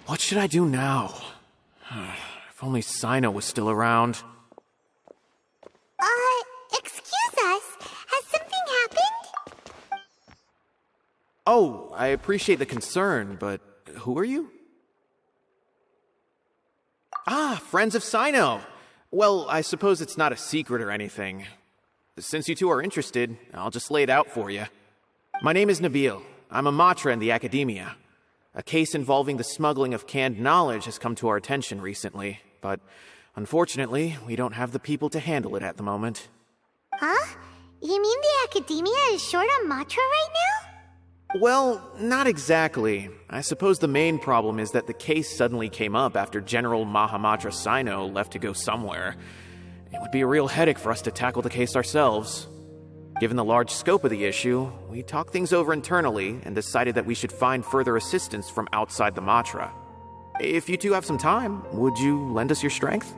What should I do now? If only Sino was still around. Excuse us. Has something happened? Oh, I appreciate the concern, but who are you? Ah, friends of Sino. Well, I suppose it's not a secret or anything. Since you two are interested, I'll just lay it out for you. My name is Nabil. I'm a matra in the academia. A case involving the smuggling of canned knowledge has come to our attention recently, but unfortunately, we don't have the people to handle it at the moment. Huh? You mean the academia is short on matra right now? Well, not exactly. I suppose the main problem is that the case suddenly came up after General Mahamatra Sino left to go somewhere. It would be a real headache for us to tackle the case ourselves. Given the large scope of the issue, we talked things over internally and decided that we should find further assistance from outside the Matra. If you two have some time, would you lend us your strength?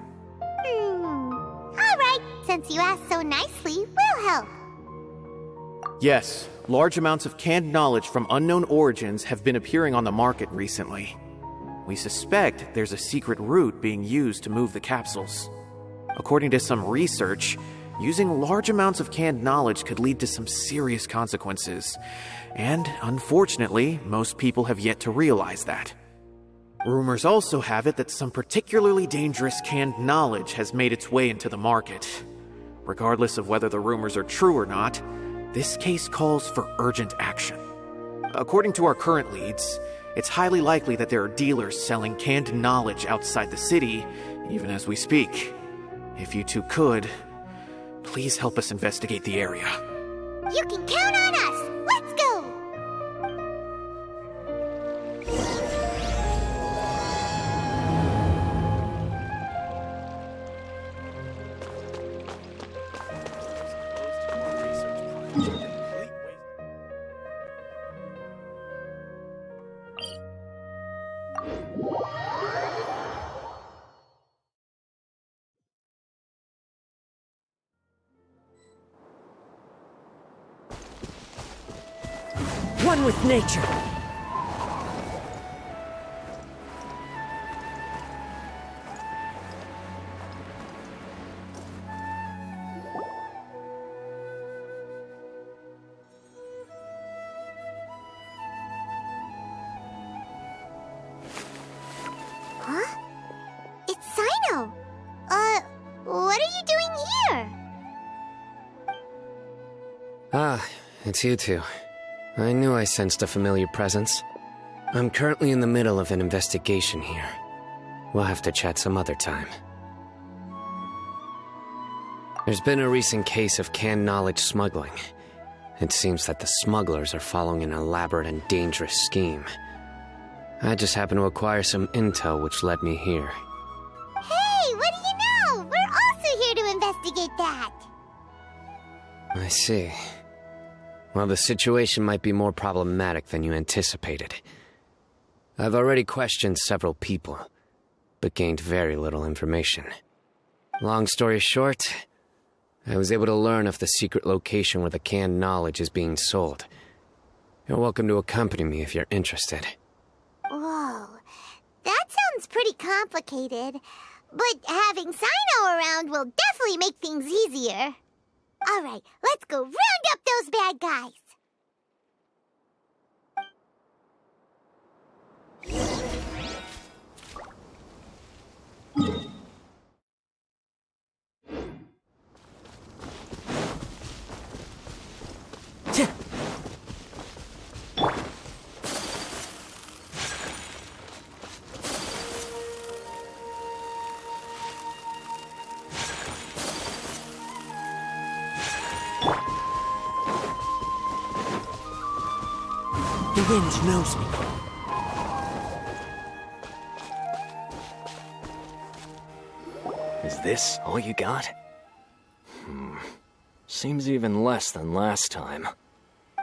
All right, since you asked so nicely, we'll help. Yes, large amounts of canned knowledge from unknown origins have been appearing on the market recently. We suspect there's a secret route being used to move the capsules. According to some research, using large amounts of canned knowledge could lead to some serious consequences. And unfortunately, most people have yet to realize that. Rumors also have it that some particularly dangerous canned knowledge has made its way into the market. Regardless of whether the rumors are true or not, this case calls for urgent action. According to our current leads, it's highly likely that there are dealers selling canned knowledge outside the city, even as we speak. If you two could, please help us investigate the area. You can count on us! Let's go! One with nature. Huh? It's Sino! What are you doing here? Ah, it's you two. I knew I sensed a familiar presence. I'm currently in the middle of an investigation here. We'll have to chat some other time. There's been a recent case of canned knowledge smuggling. It seems that the smugglers are following an elaborate and dangerous scheme. I just happened to acquire some intel which led me here. Hey, what do you know? We're also here to investigate that! I see. Well, the situation might be more problematic than you anticipated. I've already questioned several people, but gained very little information. Long story short, I was able to learn of the secret location where the canned knowledge is being sold. You're welcome to accompany me if you're interested. Whoa, that sounds pretty complicated. But having Sino around will definitely make things easier. All right, let's go round up those bad guys. The wind knows me. Is this all you got? Seems even less than last time.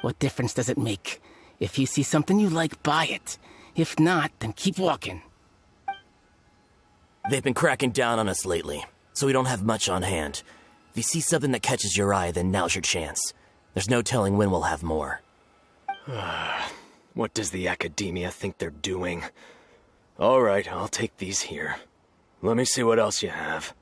What difference does it make? If you see something you like, buy it. If not, then keep walking. They've been cracking down on us lately, so we don't have much on hand. If you see something that catches your eye, then now's your chance. There's no telling when we'll have more. What does the academia think they're doing? Alright, I'll take these here. Let me see what else you have.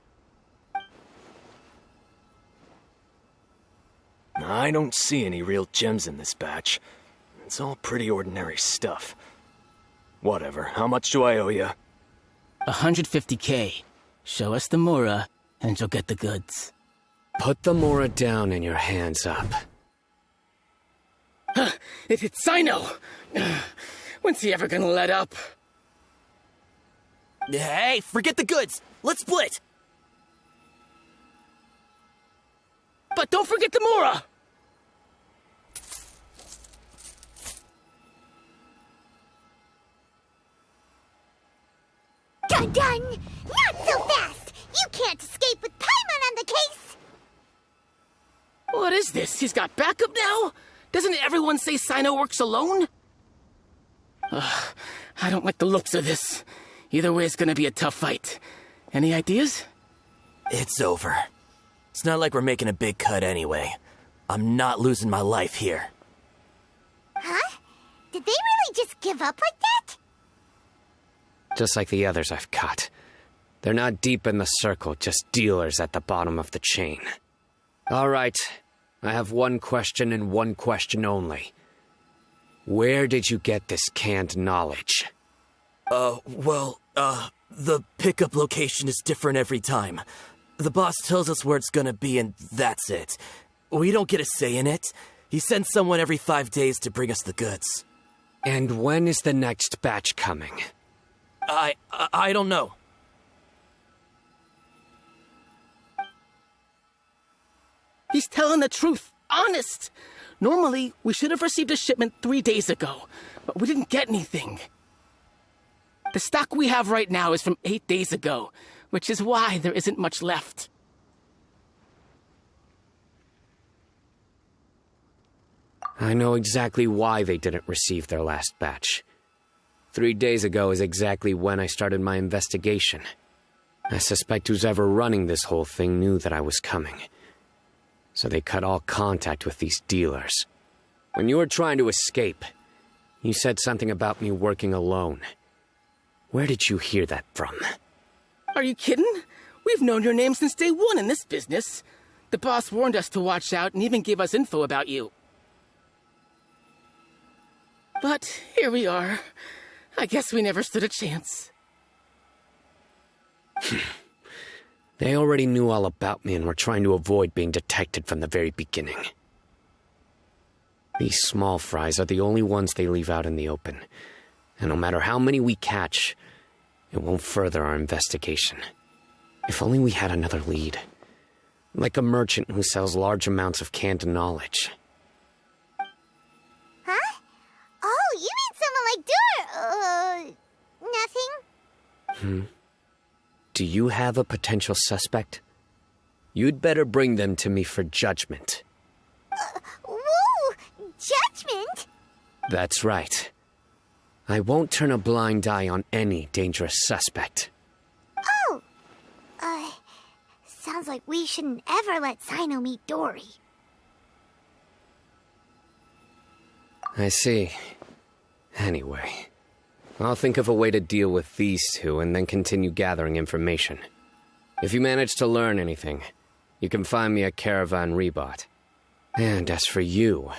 I don't see any real gems in this batch. It's all pretty ordinary stuff. Whatever, how much do I owe you? 150K. Show us the Mora, and you'll get the goods. Put the Mora down and your hands up. It's Sino! When's he ever gonna let up? Hey, forget the goods! Let's split! But don't forget the Mora! Dun-dun! Not so fast! You can't escape with Paimon on the case! What is this? He's got backup now? Doesn't everyone say Sino works alone? I don't like the looks of this. Either way, it's gonna be a tough fight. Any ideas? It's over. It's not like we're making a big cut anyway. I'm not losing my life here. Huh? Did they really just give up like that? Just like the others I've cut. They're not deep in the circle, just dealers at the bottom of the chain. All right, I have one question and one question only. Where did you get this canned knowledge? The pickup location is different every time. The boss tells us where it's gonna be and that's it. We don't get a say in it. He sends someone every 5 days to bring us the goods. And when is the next batch coming? I don't know. He's telling the truth. Honest. Normally, we should have received a shipment 3 days ago, but we didn't get anything. The stock we have right now is from 8 days ago, which is why there isn't much left. I know exactly why they didn't receive their last batch. 3 days ago is exactly when I started my investigation. I suspect who's ever running this whole thing knew that I was coming. So they cut all contact with these dealers. When you were trying to escape, you said something about me working alone. Where did you hear that from? Are you kidding? We've known your name since day one in this business. The boss warned us to watch out and even gave us info about you. But here we are. I guess we never stood a chance. They already knew all about me and were trying to avoid being detected from the very beginning. These small fries are the only ones they leave out in the open. And no matter how many we catch, it won't further our investigation. If only we had another lead. Like a merchant who sells large amounts of canned knowledge. Huh? Oh, you mean someone like nothing? Do you have a potential suspect? You'd better bring them to me for judgment. Whoa! Judgment? That's right. I won't turn a blind eye on any dangerous suspect. Oh! Sounds like we shouldn't ever let Sino meet Dory. I see. Anyway, I'll think of a way to deal with these two and then continue gathering information. If you manage to learn anything, you can find me a Caravan Rebot. And as for you,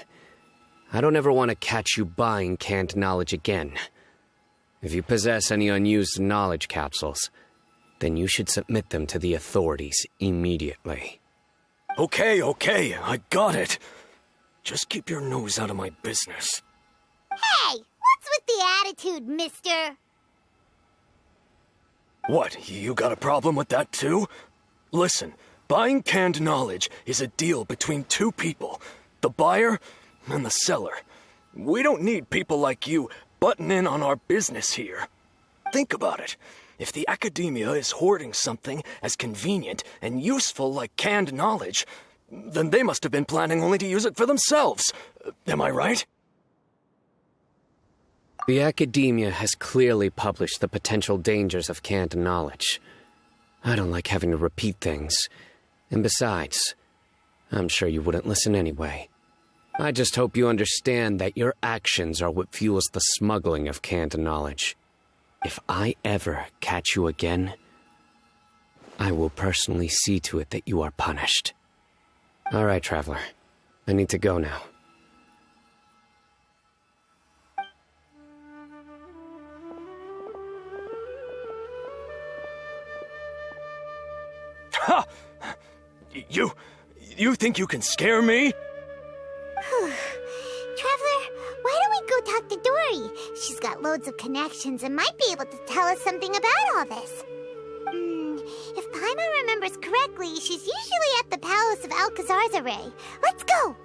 I don't ever want to catch you buying canned knowledge again. If you possess any unused knowledge capsules, then you should submit them to the authorities immediately. Okay, I got it. Just keep your nose out of my business. Hey! What's with the attitude, mister? What, you got a problem with that too? Listen, buying canned knowledge is a deal between two people, the buyer and the seller. We don't need people like you butting in on our business here. Think about it. If the academia is hoarding something as convenient and useful like canned knowledge, then they must have been planning only to use it for themselves. Am I right? The academia has clearly published the potential dangers of canned knowledge. I don't like having to repeat things. And besides, I'm sure you wouldn't listen anyway. I just hope you understand that your actions are what fuels the smuggling of canned knowledge. If I ever catch you again, I will personally see to it that you are punished. All right, Traveler. I need to go now. Ha! You think you can scare me? Traveler, why don't we go talk to Dory? She's got loads of connections and might be able to tell us something about all this. If Paimon remembers correctly, she's usually at the Palace of Alcazar's Array. Let's go!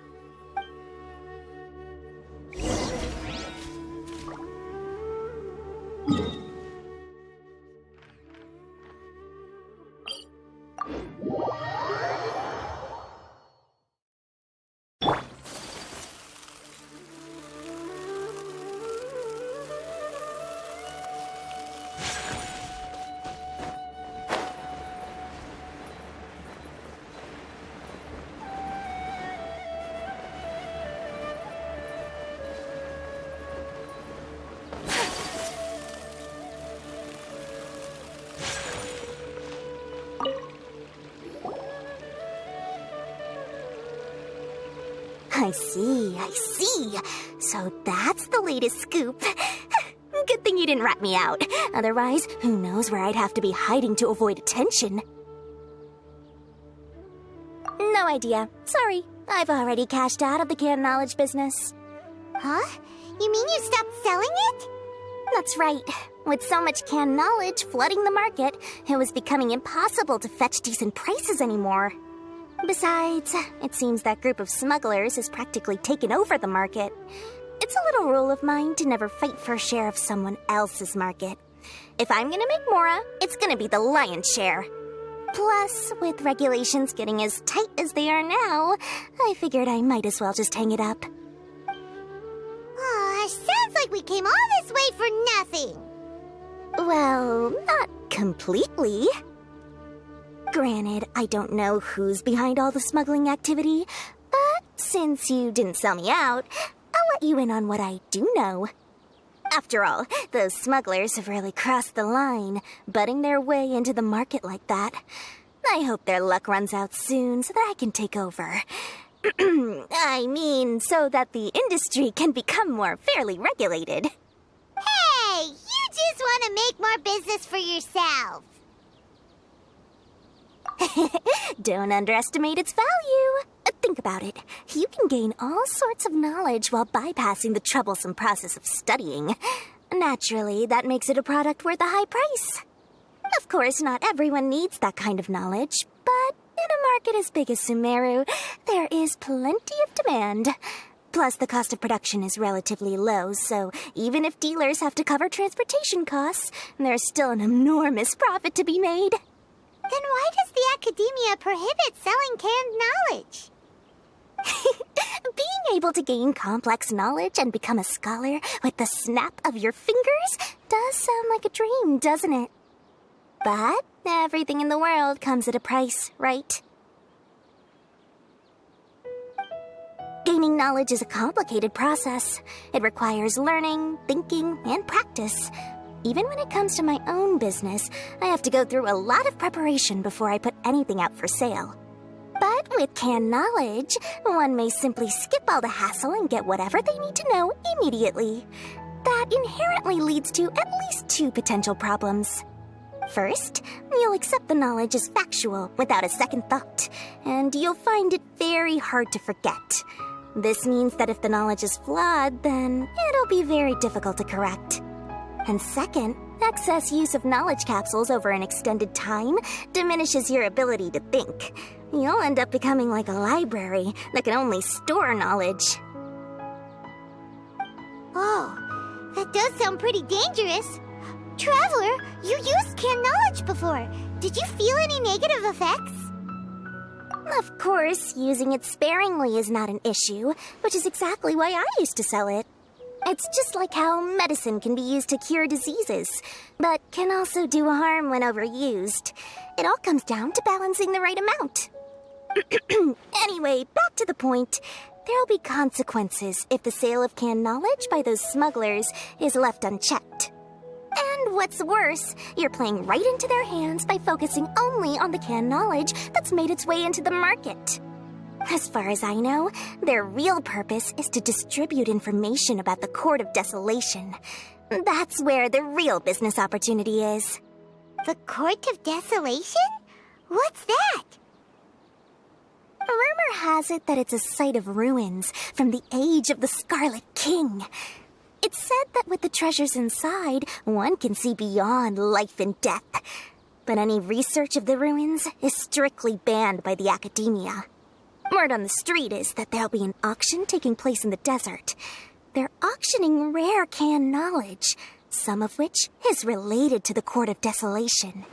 I see. So that's the latest scoop. Good thing you didn't rat me out. Otherwise, who knows where I'd have to be hiding to avoid attention. No idea. Sorry. I've already cashed out of the canned knowledge business. Huh? You mean you stopped selling it? That's right. With so much canned knowledge flooding the market, it was becoming impossible to fetch decent prices anymore. Besides, it seems that group of smugglers has practically taken over the market. It's a little rule of mine to never fight for a share of someone else's market. If I'm gonna make Mora, it's gonna be the lion's share. Plus, with regulations getting as tight as they are now, I figured I might as well just hang it up. Oh, sounds like we came all this way for nothing. Well, not completely. Granted, I don't know who's behind all the smuggling activity, but since you didn't sell me out, I'll let you in on what I do know. After all, those smugglers have really crossed the line, butting their way into the market like that. I hope their luck runs out soon so that I can take over. I mean, so that the industry can become more fairly regulated. Hey, you just want to make more business for yourself. Don't underestimate its value. Think about it. You can gain all sorts of knowledge while bypassing the troublesome process of studying. Naturally, that makes it a product worth a high price. Of course, not everyone needs that kind of knowledge, but in a market as big as Sumeru, there is plenty of demand. Plus, the cost of production is relatively low, so even if dealers have to cover transportation costs, there's still an enormous profit to be made. Then why does the academia prohibit selling canned knowledge? Being able to gain complex knowledge and become a scholar with the snap of your fingers does sound like a dream, doesn't it? But everything in the world comes at a price, right? Gaining knowledge is a complicated process. It requires learning, thinking, and practice. Even when it comes to my own business, I have to go through a lot of preparation before I put anything out for sale. But with canned knowledge, one may simply skip all the hassle and get whatever they need to know immediately. That inherently leads to at least two potential problems. First, you'll accept the knowledge as factual without a second thought, and you'll find it very hard to forget. This means that if the knowledge is flawed, then it'll be very difficult to correct. And second, excess use of knowledge capsules over an extended time diminishes your ability to think. You'll end up becoming like a library that can only store knowledge. Oh, that does sound pretty dangerous. Traveler, you used canned knowledge before. Did you feel any negative effects? Of course, using it sparingly is not an issue, which is exactly why I used to sell it. It's just like how medicine can be used to cure diseases, but can also do harm when overused. It all comes down to balancing the right amount. Anyway, back to the point. There'll be consequences if the sale of canned knowledge by those smugglers is left unchecked. And what's worse, you're playing right into their hands by focusing only on the canned knowledge that's made its way into the market. As far as I know, their real purpose is to distribute information about the Court of Desolation. That's where the real business opportunity is. The Court of Desolation? What's that? Rumor has it that it's a site of ruins from the age of the Scarlet King. It's said that with the treasures inside, one can see beyond life and death. But any research of the ruins is strictly banned by the academia. Word on the street is that there'll be an auction taking place in the desert. They're auctioning rare canned knowledge, some of which is related to the Court of Desolation.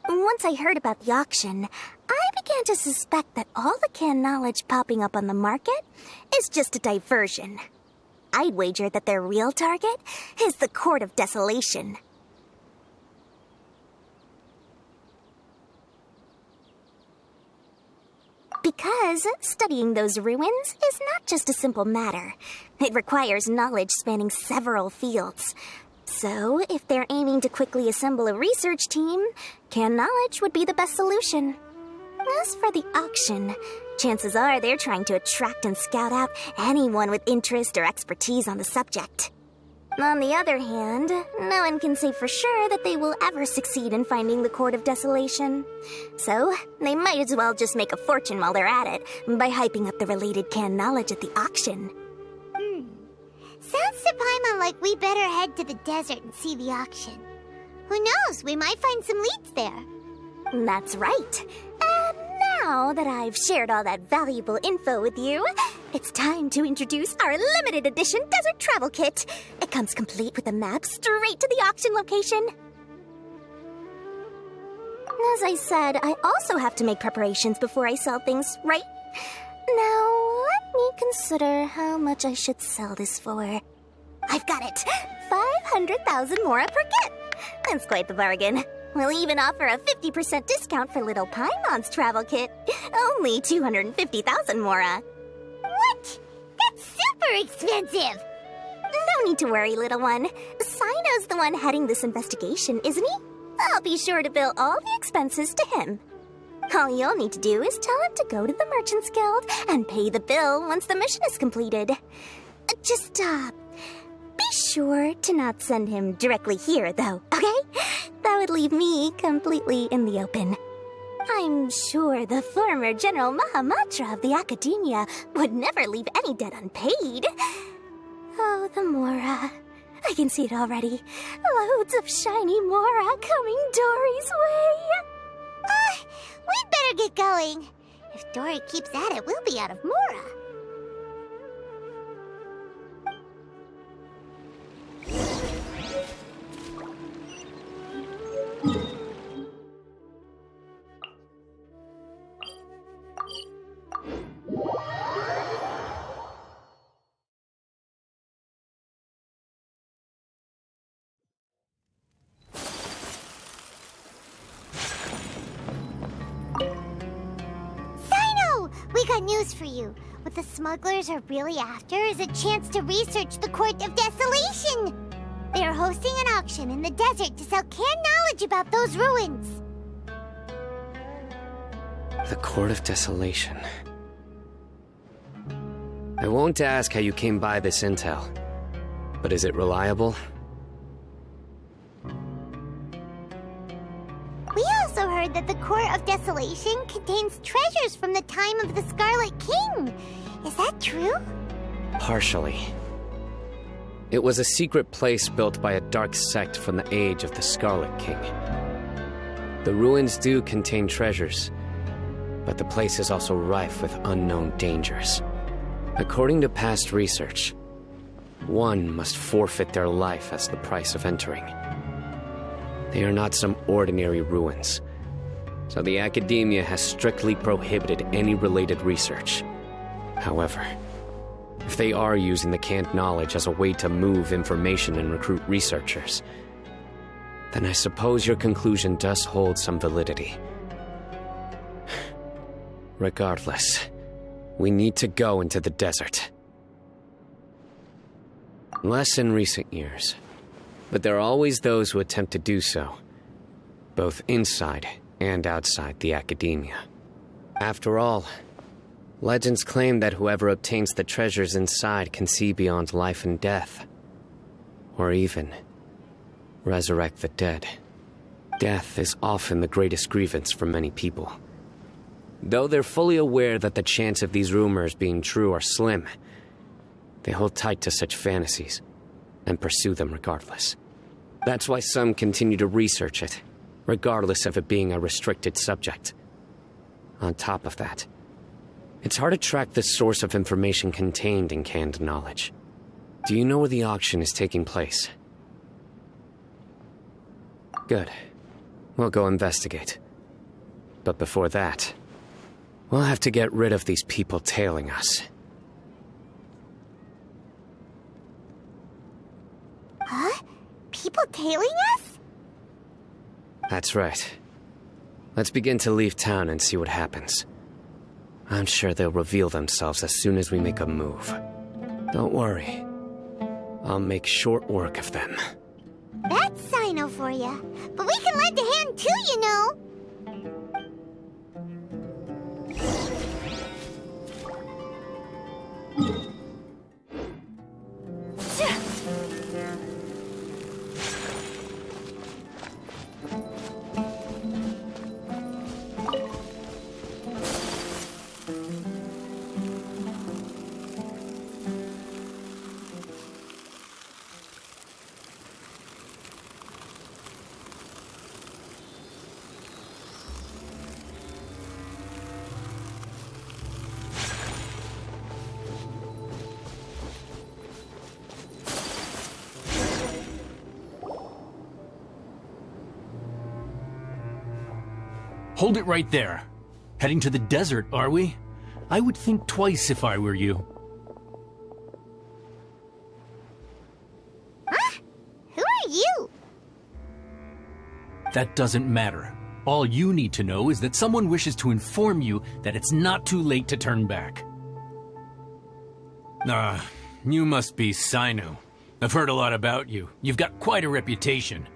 Once I heard about the auction, I began to suspect that all the canned knowledge popping up on the market is just a diversion. I'd wager that their real target is the Court of Desolation. Because studying those ruins is not just a simple matter. It requires knowledge spanning several fields. So, if they're aiming to quickly assemble a research team, canned knowledge would be the best solution. As for the auction, chances are they're trying to attract and scout out anyone with interest or expertise on the subject. On the other hand, no one can say for sure that they will ever succeed in finding the Court of Desolation. So, they might as well just make a fortune while they're at it by hyping up the related canned knowledge at the auction. Sounds to Paimon like we better head to the desert and see the auction. Who knows, we might find some leads there. That's right. And now that I've shared all that valuable info with you, it's time to introduce our limited edition desert travel kit. It comes complete with a map straight to the auction location. As I said, I also have to make preparations before I sell things, right? Now, let me consider how much I should sell this for. I've got it! 500,000 mora per kit! That's quite the bargain. We'll even offer a 50% discount for little Paimon's travel kit. Only 250,000 mora. What? That's super expensive! No need to worry, little one. Sino's the one heading this investigation, isn't he? I'll be sure to bill all the expenses to him. All you'll need to do is tell him to go to the Merchants Guild and pay the bill once the mission is completed. Just, be sure to not send him directly here, though, okay? That would leave me completely in the open. I'm sure the former General Mahamatra of the Academia would never leave any debt unpaid. Oh, the Mora. I can see it already. Loads of shiny Mora coming Dory's way. We'd better get going. If Dory keeps at it, we'll be out of Mora. We got news for you. What the smugglers are really after is a chance to research the Court of Desolation. They are hosting an auction in the desert to sell canned knowledge about those ruins. The Court of Desolation. I won't ask how you came by this intel, but is it reliable? We also heard that the Court of Desolation contains treasures from the time of the Scarlet King. Is that true? Partially. It was a secret place built by a dark sect from the age of the Scarlet King. The ruins do contain treasures, but the place is also rife with unknown dangers. According to past research, one must forfeit their life as the price of entering. They are not some ordinary ruins, so the Academia has strictly prohibited any related research. However, if they are using the canned knowledge as a way to move information and recruit researchers, then I suppose your conclusion does hold some validity. Regardless, we need to go into the desert. Unless in recent years, But there are always those who attempt to do so, both inside and outside the academia. After all, legends claim that whoever obtains the treasures inside can see beyond life and death, or even resurrect the dead. Death is often the greatest grievance for many people. Though they're fully aware that the chance of these rumors being true are slim, they hold tight to such fantasies and pursue them regardless. That's why some continue to research it, regardless of it being a restricted subject. On top of that, it's hard to track the source of information contained in canned knowledge. Do you know where the auction is taking place? Good. We'll go investigate. But before that, we'll have to get rid of these people tailing us. Huh? People tailing us? That's right. Let's begin to leave town and see what happens. I'm sure they'll reveal themselves as soon as we make a move. Don't worry. I'll make short work of them. That's Sino for ya. But we can lend a hand too, you know. Hold it right there. Heading to the desert, are we? I would think twice if I were you. Huh? Who are you? That doesn't matter. All you need to know is that someone wishes to inform you that it's not too late to turn back. You must be Sino. I've heard a lot about you. You've got quite a reputation.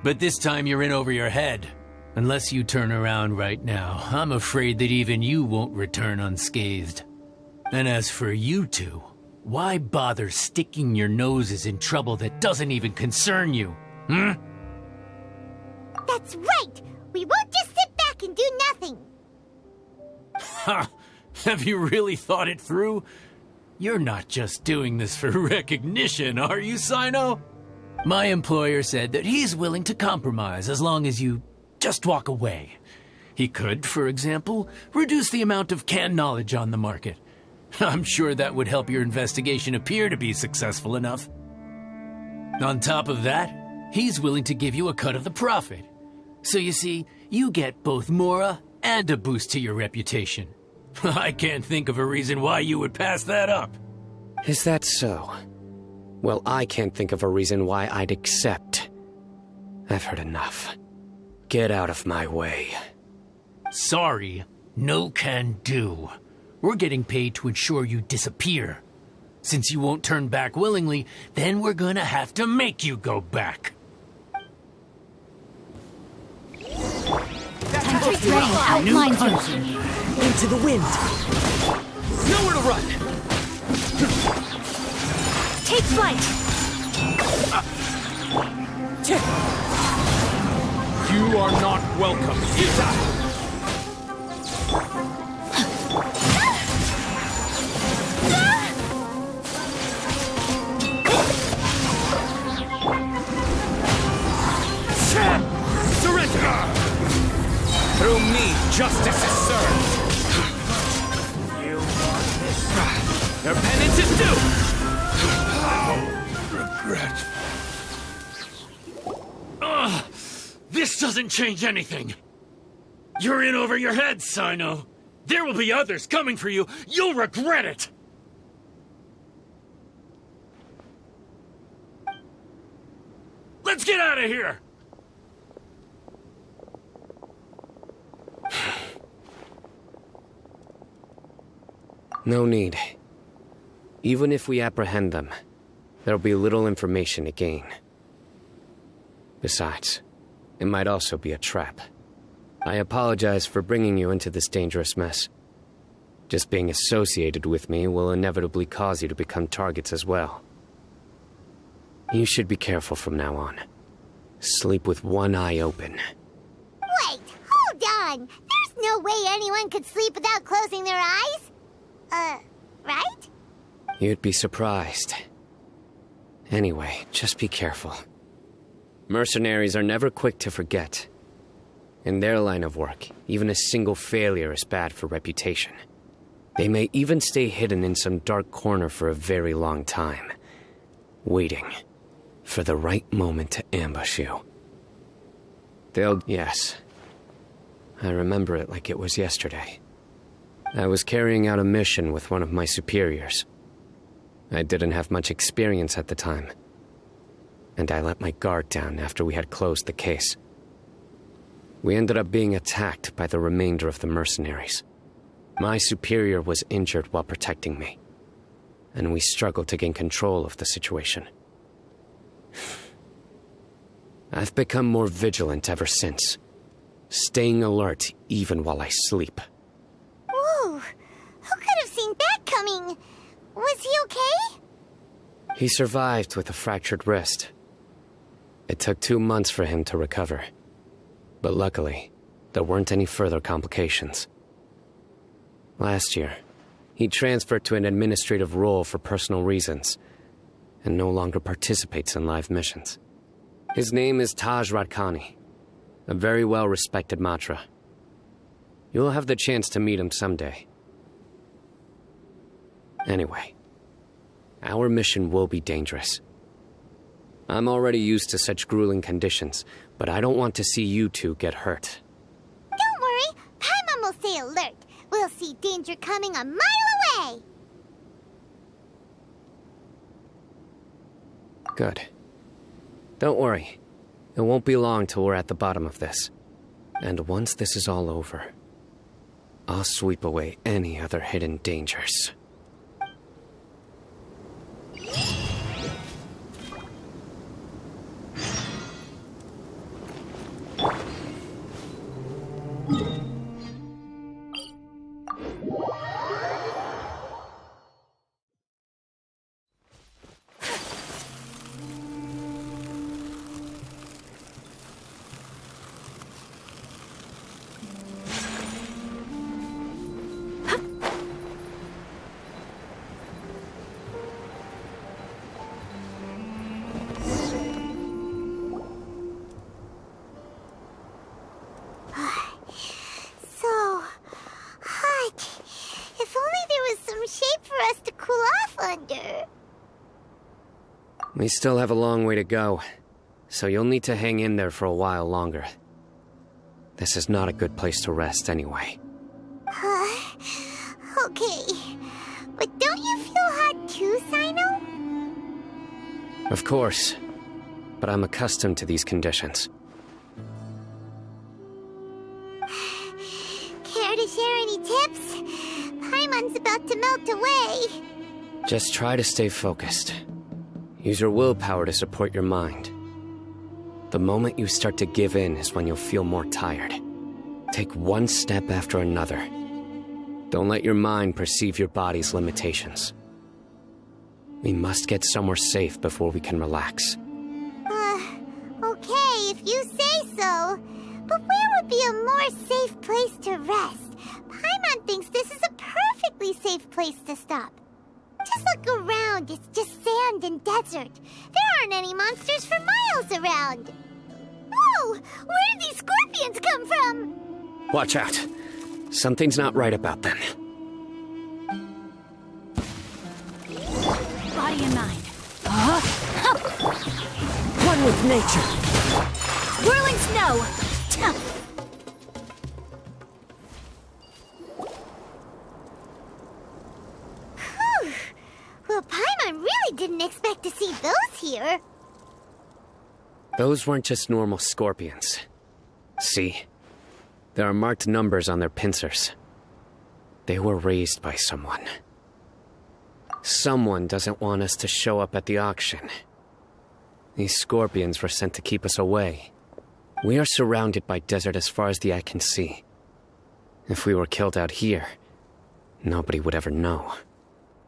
But this time you're in over your head. Unless you turn around right now, I'm afraid that even you won't return unscathed. And as for you two, why bother sticking your noses in trouble that doesn't even concern you? That's right! We won't just sit back and do nothing! Ha! Have you really thought it through? You're not just doing this for recognition, are you, Sino? My employer said that he's willing to compromise as long as you just walk away. He could, for example, reduce the amount of canned knowledge on the market. I'm sure that would help your investigation appear to be successful enough. On top of that, he's willing to give you a cut of the profit. So you see, you get both Mora and a boost to your reputation. I can't think of a reason why you would pass that up. Is that so? Well, I can't think of a reason why I'd accept. I've heard enough. Get out of my way. Sorry, no can do. We're getting paid to ensure you disappear. Since you won't turn back willingly, then we're gonna have to make you go back. Country drain outlines you. Into the wind. Nowhere to run. Take flight. You are not welcome. Surrender! Through me, justice is served. You want this? Your penance is due! Regret. This doesn't change anything. You're in over your head, Sino. There will be others coming for you. You'll regret it. Let's get out of here. No need. Even if we apprehend them, there'll be little information to gain. Besides, it might also be a trap. I apologize for bringing you into this dangerous mess. Just being associated with me will inevitably cause you to become targets as well. You should be careful from now on. Sleep with one eye open. Wait, hold on. There's no way anyone could sleep without closing their eyes. Right? You'd be surprised. Anyway, just be careful. Mercenaries are never quick to forget. In their line of work, even a single failure is bad for reputation. They may even stay hidden in some dark corner for a very long time, waiting for the right moment to ambush you. Yes. I remember it like it was yesterday. I was carrying out a mission with one of my superiors. I didn't have much experience at the time, and I let my guard down after we had closed the case. We ended up being attacked by the remainder of the mercenaries. My superior was injured while protecting me, and we struggled to gain control of the situation. I've become more vigilant ever since, staying alert even while I sleep. Whoa, who could have seen that coming? Was he okay? He survived with a fractured wrist. It took 2 months for him to recover, but luckily, there weren't any further complications. Last year, he transferred to an administrative role for personal reasons, and no longer participates in live missions. His name is Taj Radkani, a very well-respected Matra. You'll have the chance to meet him someday. Anyway, our mission will be dangerous. I'm already used to such grueling conditions, but I don't want to see you two get hurt. Don't worry, Paimon will stay alert. We'll see danger coming a mile away. Good. Don't worry. It won't be long till we're at the bottom of this. And once this is all over, I'll sweep away any other hidden dangers. We still have a long way to go, so you'll need to hang in there for a while longer. This is not a good place to rest anyway. Okay. But don't you feel hot too, Sino? Of course, but I'm accustomed to these conditions. Care to share any tips? Paimon's about to melt away. Just try to stay focused. Use your willpower to support your mind. The moment you start to give in is when you'll feel more tired. Take one step after another. Don't let your mind perceive your body's limitations. We must get somewhere safe before we can relax. Okay, if you say so. But where would be a more safe place to rest? Paimon thinks this is a perfectly safe place to stop. Just look around, it's just sand and desert. There aren't any monsters for miles around. Whoa! Where did these scorpions come from? Watch out. Something's not right about them. Body and mind. One with nature. Whirling snow. Well, Paimon really didn't expect to see those here. Those weren't just normal scorpions. See? There are marked numbers on their pincers. They were raised by someone. Someone doesn't want us to show up at the auction. These scorpions were sent to keep us away. We are surrounded by desert as far as the eye can see. If we were killed out here, nobody would ever know.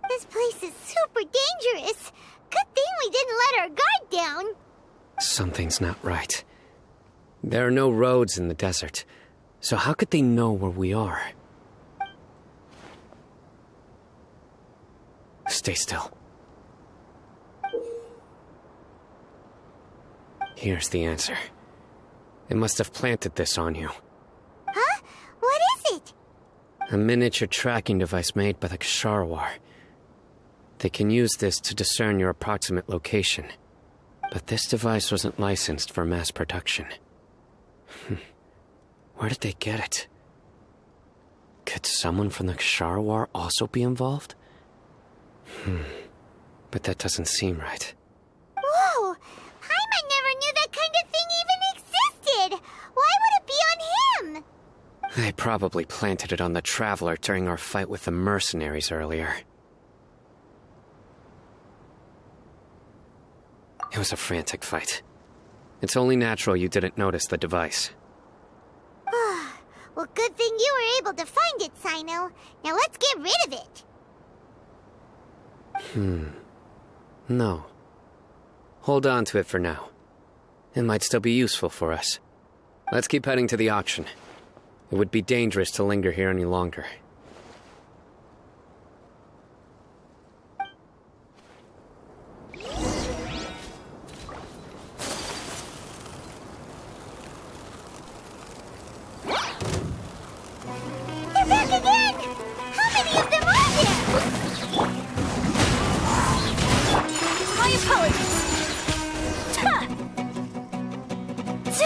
This place is super dangerous. Good thing we didn't let our guard down. Something's not right. There are no roads in the desert, so how could they know where we are? Stay still. Here's the answer. They must have planted this on you. Huh? What is it? A miniature tracking device made by the Ksharawar. They can use this to discern your approximate location. But this device wasn't licensed for mass production. Where did they get it? Could someone from the Ksharawar also be involved? But that doesn't seem right. Whoa! Paimon never knew that kind of thing even existed! Why would it be on him? They probably planted it on the Traveler during our fight with the mercenaries earlier. It was a frantic fight. It's only natural you didn't notice the device. Well, good thing you were able to find it, Sino. Now let's get rid of it. No. Hold on to it for now. It might still be useful for us. Let's keep heading to the auction. It would be dangerous to linger here any longer. They're back again! How many of them are there? My apologies. Ha! Tch!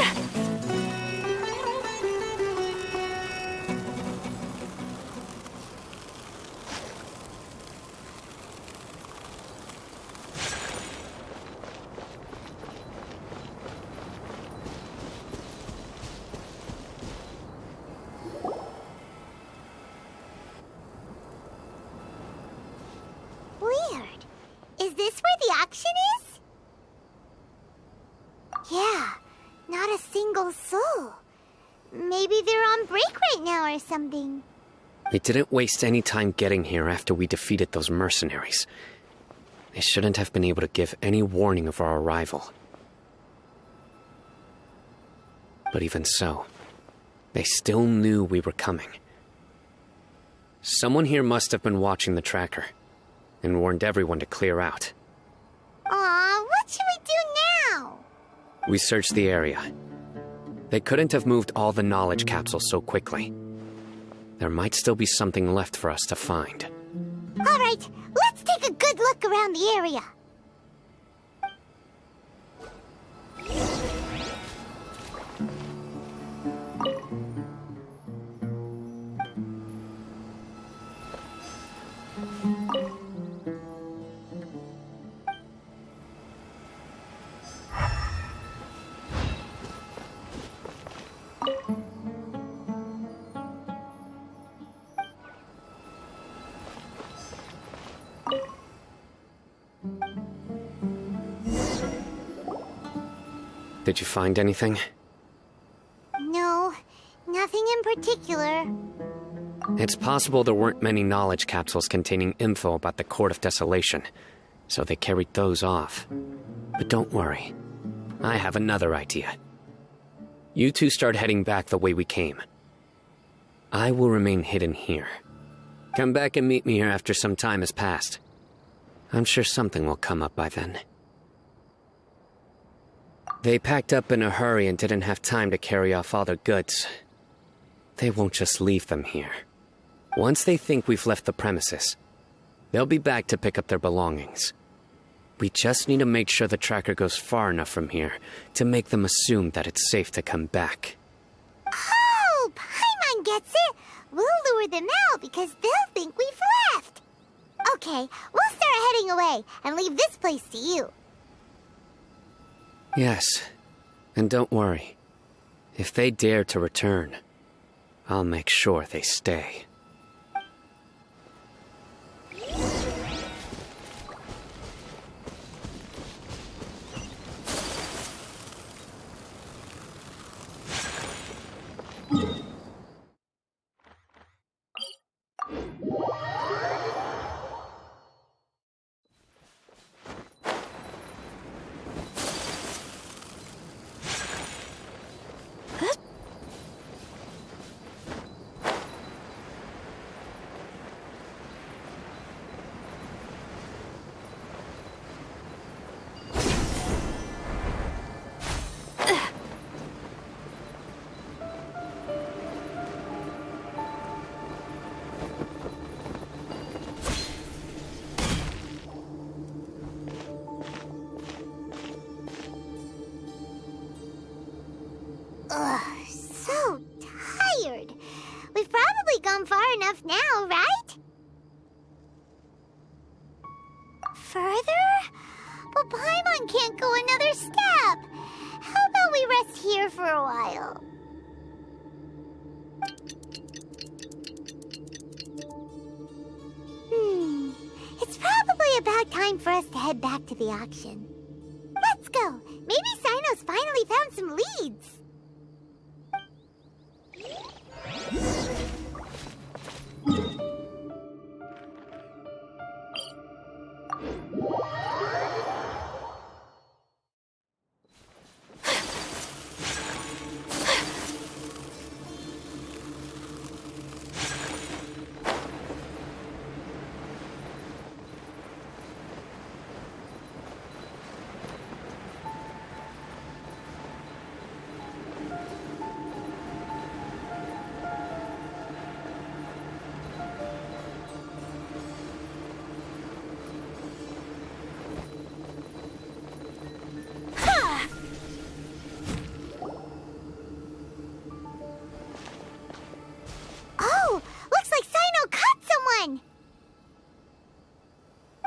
Weird. Is this where the auction is? Yeah, not a single soul. Maybe they're on break right now or something. They didn't waste any time getting here after we defeated those mercenaries. They shouldn't have been able to give any warning of our arrival. But even so, they still knew we were coming. Someone here must have been watching the tracker and warned everyone to clear out. Aw, what should we do now? We searched the area. They couldn't have moved all the knowledge capsules so quickly. There might still be something left for us to find. All right, let's take a good look around the area. Did you find anything? No, nothing in particular. It's possible there weren't many knowledge capsules containing info about the Court of Desolation, so they carried those off. But don't worry. I have another idea. You two start heading back the way we came. I will remain hidden here. Come back and meet me here after some time has passed. I'm sure something will come up by then. They packed up in a hurry and didn't have time to carry off all their goods. They won't just leave them here. Once they think we've left the premises, they'll be back to pick up their belongings. We just need to make sure the tracker goes far enough from here to make them assume that it's safe to come back. Oh, Paimon gets it. We'll lure them out because they'll think we've left. Okay, we'll start heading away and leave this place to you. Yes, and don't worry. If they dare to return, I'll make sure they stay. Ugh, so tired. We've probably gone far enough now, right? Further? But Paimon can't go another step. How about we rest here for a while? It's probably about time for us to head back to the auction. Let's go. Maybe Sino's finally found some leads.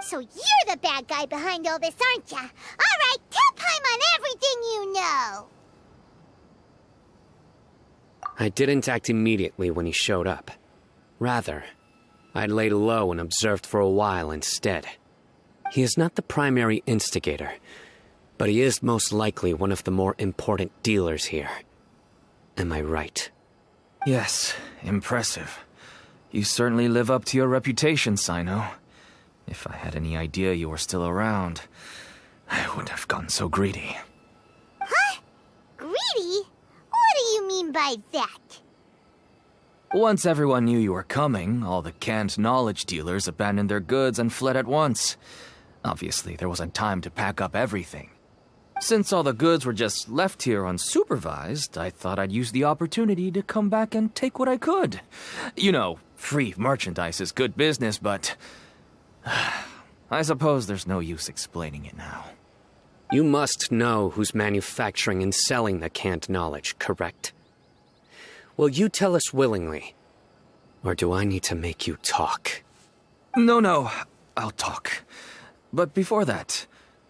So you're the bad guy behind all this, aren't ya? All right, tell Paimon everything you know. I didn't act immediately when he showed up. Rather, I laid low and observed for a while instead. He is not the primary instigator, but he is most likely one of the more important dealers here. Am I right? Yes, impressive. You certainly live up to your reputation, Sino. If I had any idea you were still around, I wouldn't have gotten so greedy. Huh? Greedy? What do you mean by that? Once everyone knew you were coming, all the canned knowledge dealers abandoned their goods and fled at once. Obviously, there wasn't time to pack up everything. Since all the goods were just left here unsupervised, I thought I'd use the opportunity to come back and take what I could. You know, free merchandise is good business, but I suppose there's no use explaining it now. You must know who's manufacturing and selling the canned knowledge, correct? Will you tell us willingly? Or do I need to make you talk? No, I'll talk. But before that,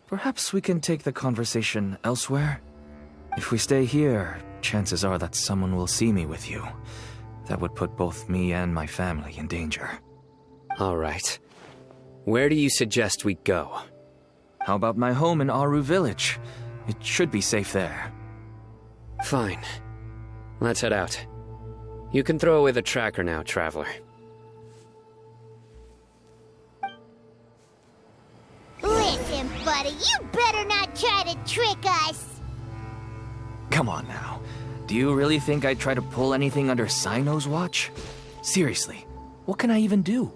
perhaps we can take the conversation elsewhere? If we stay here, chances are that someone will see me with you. That would put both me and my family in danger. All right. Where do you suggest we go? How about my home in Aru Village? It should be safe there. Fine. Let's head out. You can throw away the tracker now, Traveler. Listen, buddy, you better not try to trick us. Come on now. Do you really think I'd try to pull anything under Sino's watch? Seriously, what can I even do?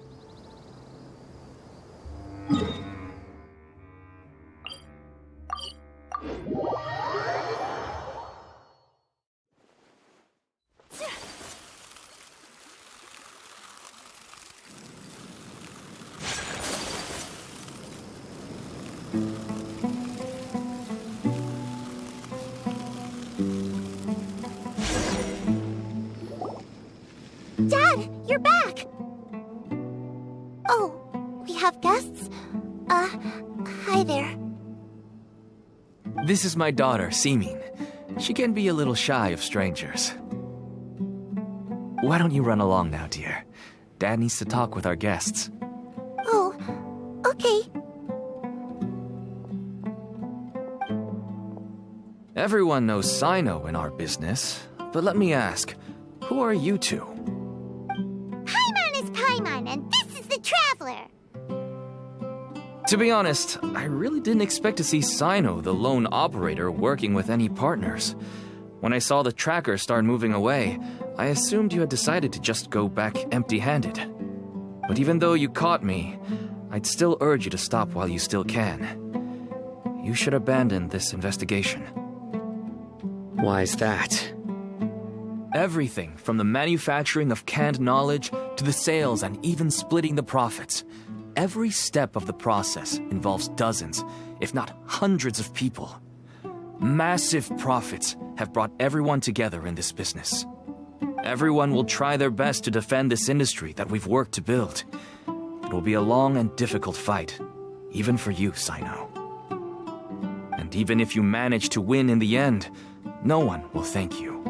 Dad, you're back! Oh, we have guests? Hi there. This is my daughter, Simin. She can be a little shy of strangers. Why don't you run along now, dear? Dad needs to talk with our guests. Oh, okay. Everyone knows Sino in our business, but let me ask, who are you two? Paimon is Paimon, and this is the Traveler. To be honest, I really didn't expect to see Sino, the lone operator, working with any partners. When I saw the tracker start moving away, I assumed you had decided to just go back empty-handed. But even though you caught me, I'd still urge you to stop while you still can. You should abandon this investigation. Why's that? Everything from the manufacturing of canned knowledge to the sales and even splitting the profits. Every step of the process involves dozens, if not hundreds of people. Massive profits have brought everyone together in this business. Everyone will try their best to defend this industry that we've worked to build. It will be a long and difficult fight, even for you, Sino. And even if you manage to win in the end, no one will thank you.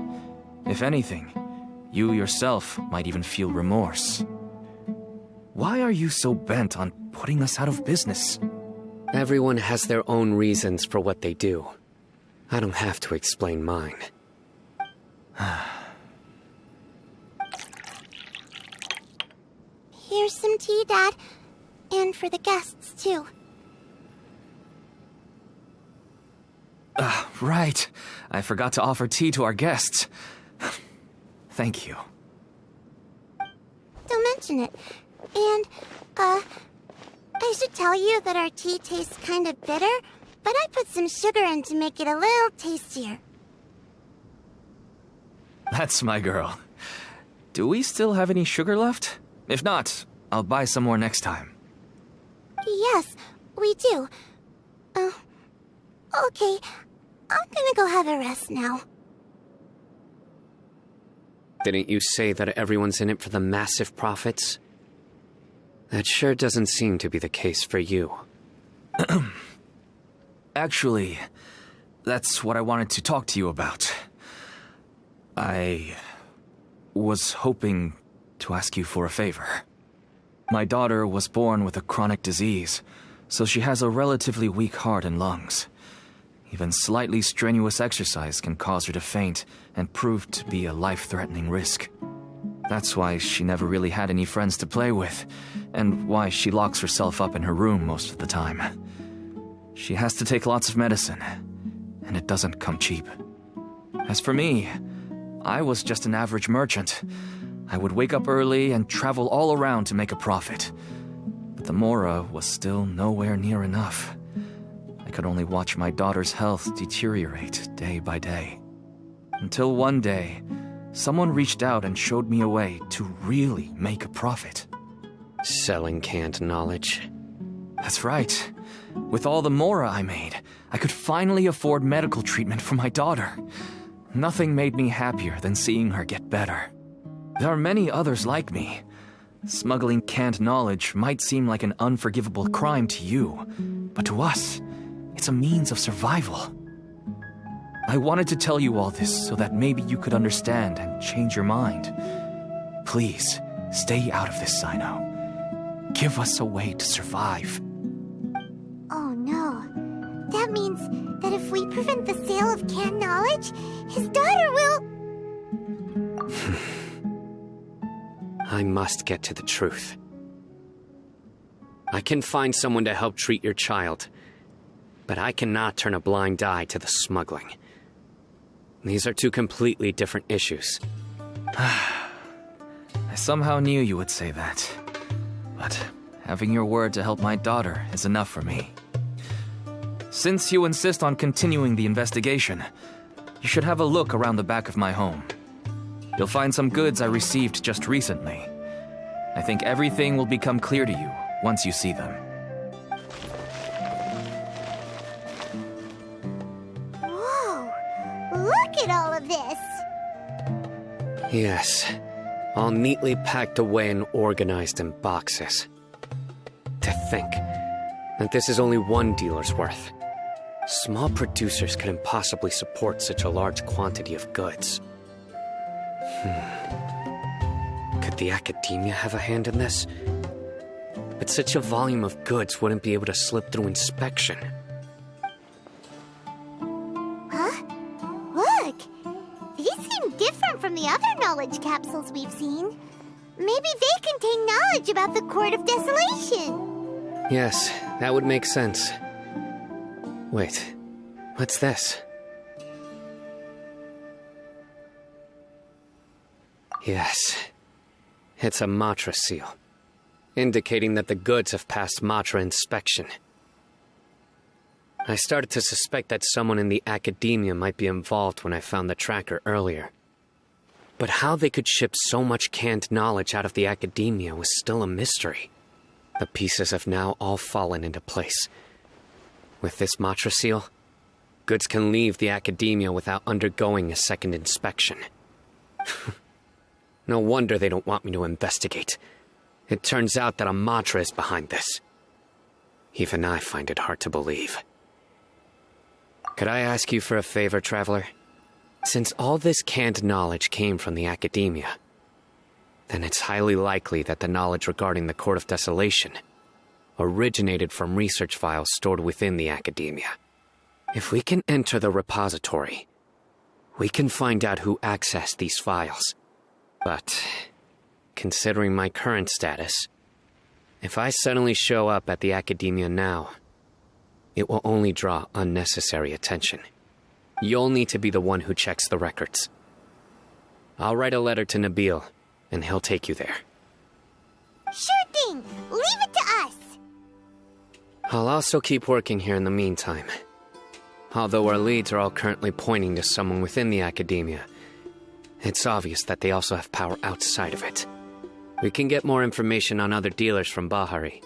If anything, you yourself might even feel remorse. Why are you so bent on putting us out of business? Everyone has their own reasons for what they do. I don't have to explain mine. Here's some tea, Dad. And for the guests, too. Right. I forgot to offer tea to our guests. Thank you. Don't mention it. And, I should tell you that our tea tastes kind of bitter, but I put some sugar in to make it a little tastier. That's my girl. Do we still have any sugar left? If not, I'll buy some more next time. Yes, we do. Okay. I'm gonna go have a rest now. Didn't you say that everyone's in it for the massive profits? That sure doesn't seem to be the case for you. Actually, that's what I wanted to talk to you about. I was hoping to ask you for a favor. My daughter was born with a chronic disease, so she has a relatively weak heart and lungs. Even slightly strenuous exercise can cause her to faint and prove to be a life-threatening risk. That's why she never really had any friends to play with, and why she locks herself up in her room most of the time. She has to take lots of medicine, and it doesn't come cheap. As for me, I was just an average merchant. I would wake up early and travel all around to make a profit. But the Mora was still nowhere near enough. I could only watch my daughter's health deteriorate day by day. Until one day, someone reached out and showed me a way to really make a profit. Selling canned knowledge. That's right. With all the Mora I made, I could finally afford medical treatment for my daughter. Nothing made me happier than seeing her get better. There are many others like me. Smuggling canned knowledge might seem like an unforgivable crime to you, but to us, it's a means of survival. I wanted to tell you all this so that maybe you could understand and change your mind. Please, stay out of this, Sino. Give us a way to survive. Oh no. That means that if we prevent the sale of canned knowledge, his daughter will... I must get to the truth. I can find someone to help treat your child, but I cannot turn a blind eye to the smuggling. These are two completely different issues. I somehow knew you would say that. But having your word to help my daughter is enough for me. Since you insist on continuing the investigation, you should have a look around the back of my home. You'll find some goods I received just recently. I think everything will become clear to you once you see them. Whoa! Look at all of this! Yes, all neatly packed away and organized in boxes. To think that this is only one dealer's worth. Small producers couldn't possibly support such a large quantity of goods. Could the academia have a hand in this? But such a volume of goods wouldn't be able to slip through inspection. Huh? Look! These seem different from the other knowledge capsules we've seen. Maybe they contain knowledge about the Court of Desolation. Yes, that would make sense. Wait, what's this? Yes, it's a Matra seal, indicating that the goods have passed Matra inspection. I started to suspect that someone in the academia might be involved when I found the tracker earlier. But how they could ship so much canned knowledge out of the academia was still a mystery. The pieces have now all fallen into place. With this Matra seal, Goods can leave the academia without undergoing a second inspection. No wonder they don't want me to investigate. It turns out that a mantra is behind this. Even I find it hard to believe. Could I ask you for a favor, Traveler? Since all this canned knowledge came from the academia, then it's highly likely that the knowledge regarding the Court of Desolation originated from research files stored within the academia. If we can enter the repository, we can find out who accessed these files. But, considering my current status, if I suddenly show up at the academia now, it will only draw unnecessary attention. You'll need to be the one who checks the records. I'll write a letter to Nabil, and he'll take you there. Sure thing! Leave it to us! I'll also keep working here in the meantime. Although our leads are all currently pointing to someone within the academia, it's obvious that they also have power outside of it. We can get more information on other dealers from Bahari.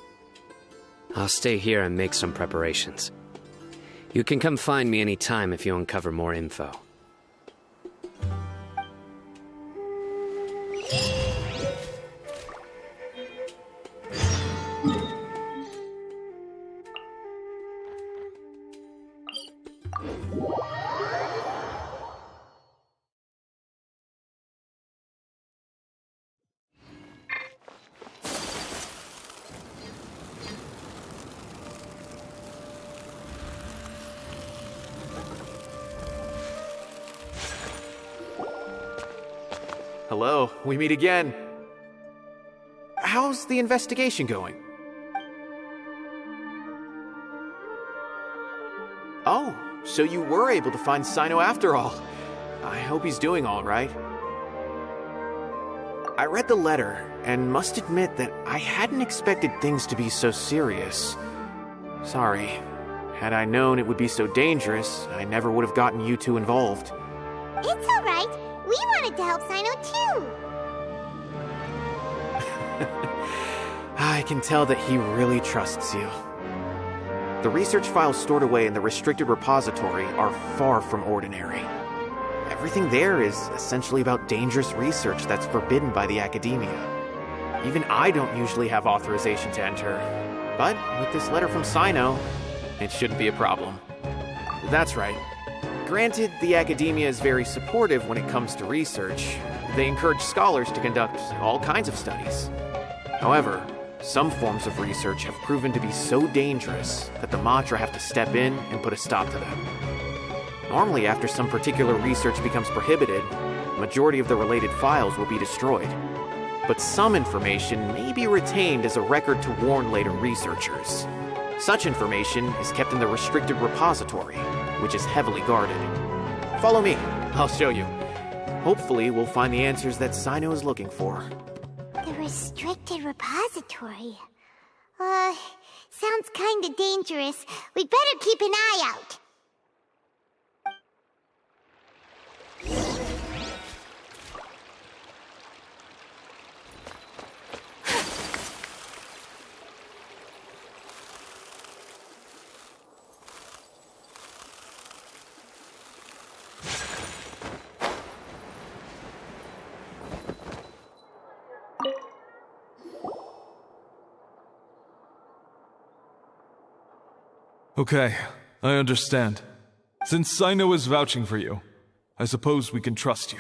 I'll stay here and make some preparations. You can come find me anytime if you uncover more info. Hello, we meet again. How's the investigation going? Oh, so you were able to find Sino after all. I hope he's doing all right. I read the letter, and must admit that I hadn't expected things to be so serious. Sorry. Had I known it would be so dangerous, I never would have gotten you two involved. It's alright. We wanted to help Sino too. I can tell that he really trusts you. The research files stored away in the restricted repository are far from ordinary. Everything there is essentially about dangerous research that's forbidden by the academia. Even I don't usually have authorization to enter. But with this letter from Sino, it shouldn't be a problem. That's right. Granted, the academia is very supportive when it comes to research. They encourage scholars to conduct all kinds of studies. However, some forms of research have proven to be so dangerous that the Matra have to step in and put a stop to them. Normally, after some particular research becomes prohibited, the majority of the related files will be destroyed. But some information may be retained as a record to warn later researchers. Such information is kept in the restricted repository, which is heavily guarded. Follow me, I'll show you. Hopefully, we'll find the answers that Sino is looking for. The restricted repository. Sounds kinda dangerous. We'd better keep an eye out. Okay, I understand. Since Sino is vouching for you, I suppose we can trust you.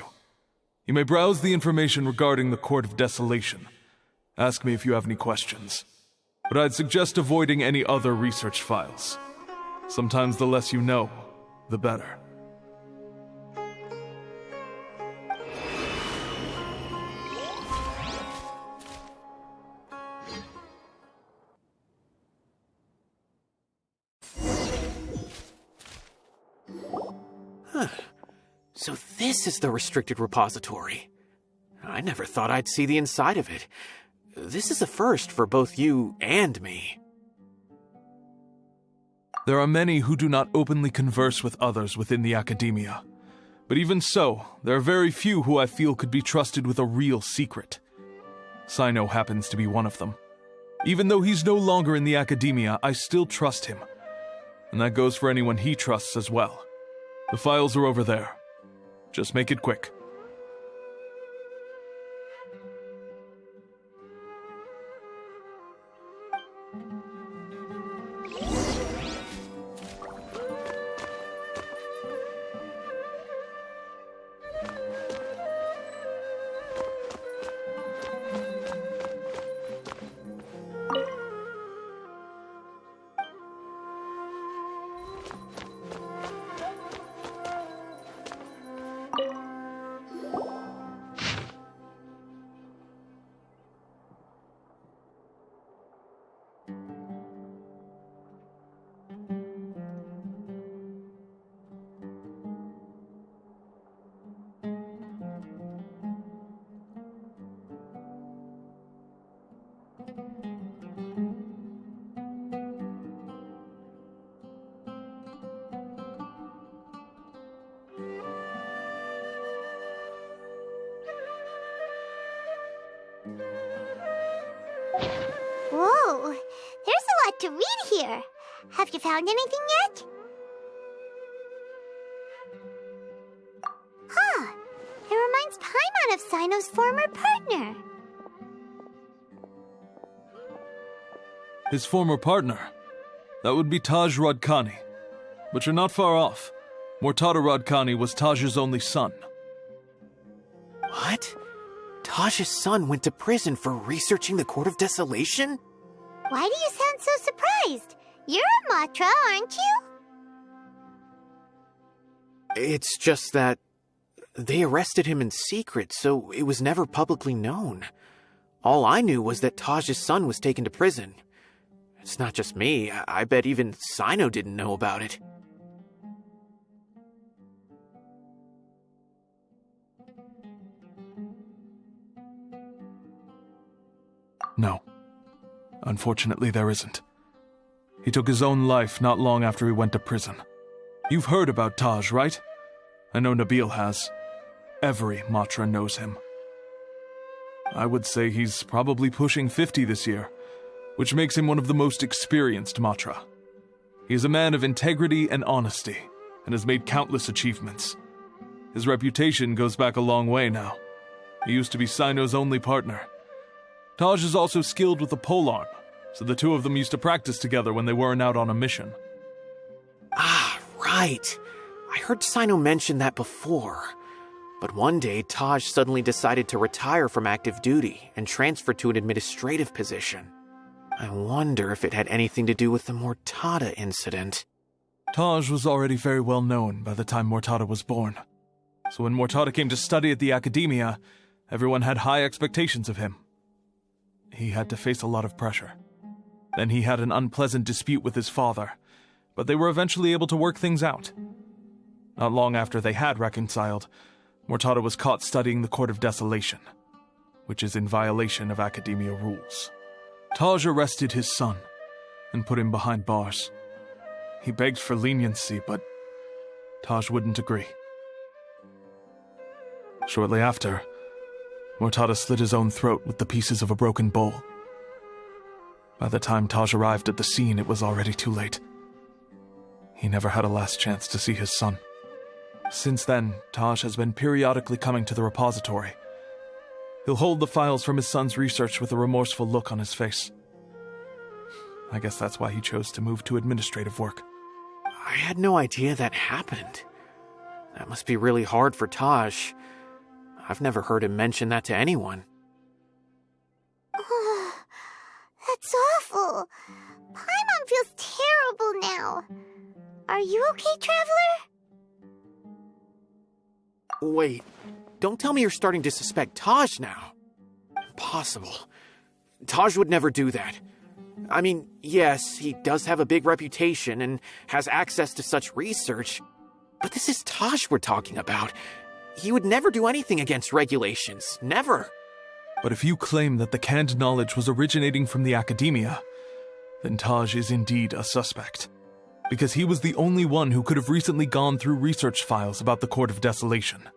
You may browse the information regarding the Court of Desolation. Ask me if you have any questions. But I'd suggest avoiding any other research files. Sometimes the less you know, the better. So this is the restricted repository. I never thought I'd see the inside of it. This is a first for both you and me. There are many who do not openly converse with others within the academia. But even so, there are very few who I feel could be trusted with a real secret. Sino happens to be one of them. Even though he's no longer in the academia, I still trust him. And that goes for anyone he trusts as well. The files are over there. Just make it quick. Whoa, there's a lot to read here. Have you found anything yet? Huh, it reminds Paimon of Sino's former partner. His former partner? That would be Taj Radkani. But you're not far off. Mortada Radkani was Taj's only son. What? Taj's son went to prison for researching the Court of Desolation? Why do you sound so surprised? You're a Matra, aren't you? It's just that they arrested him in secret, so it was never publicly known. All I knew was that Taj's son was taken to prison. It's not just me. I bet even Sino didn't know about it. No. Unfortunately, there isn't. He took his own life not long after he went to prison. You've heard about Taj, right? I know Nabil has. Every Matra knows him. I would say he's probably pushing 50 this year, which makes him one of the most experienced Matra. He is a man of integrity and honesty, and has made countless achievements. His reputation goes back a long way now. He used to be Sino's only partner. Taj is also skilled with the polearm, so the two of them used to practice together when they weren't out on a mission. Ah, right. I heard Sino mention that before. But one day, Taj suddenly decided to retire from active duty and transfer to an administrative position. I wonder if it had anything to do with the Mortada incident. Taj was already very well known by the time Mortada was born. So when Mortada came to study at the academia, everyone had high expectations of him. He had to face a lot of pressure. Then he had an unpleasant dispute with his father, but they were eventually able to work things out. Not long after they had reconciled, Mortada was caught studying the Court of Desolation, which is in violation of academia rules. Taj arrested his son and put him behind bars. He begged for leniency, but Taj wouldn't agree. Shortly after, Mortada slit his own throat with the pieces of a broken bowl. By the time Taj arrived at the scene, it was already too late. He never had a last chance to see his son. Since then, Taj has been periodically coming to the repository. He'll hold the files from his son's research with a remorseful look on his face. I guess that's why he chose to move to administrative work. I had no idea that happened. That must be really hard for Taj. I've never heard him mention that to anyone. That's awful. Paimon feels terrible now. Are you okay, Traveler? Wait, don't tell me you're starting to suspect Taj now. Impossible. Taj would never do that. I mean, yes, he does have a big reputation and has access to such research, but this is Taj we're talking about. He would never do anything against regulations. Never. But if you claim that the canned knowledge was originating from the academia, then Taj is indeed a suspect. Because he was the only one who could have recently gone through research files about the Court of Desolation.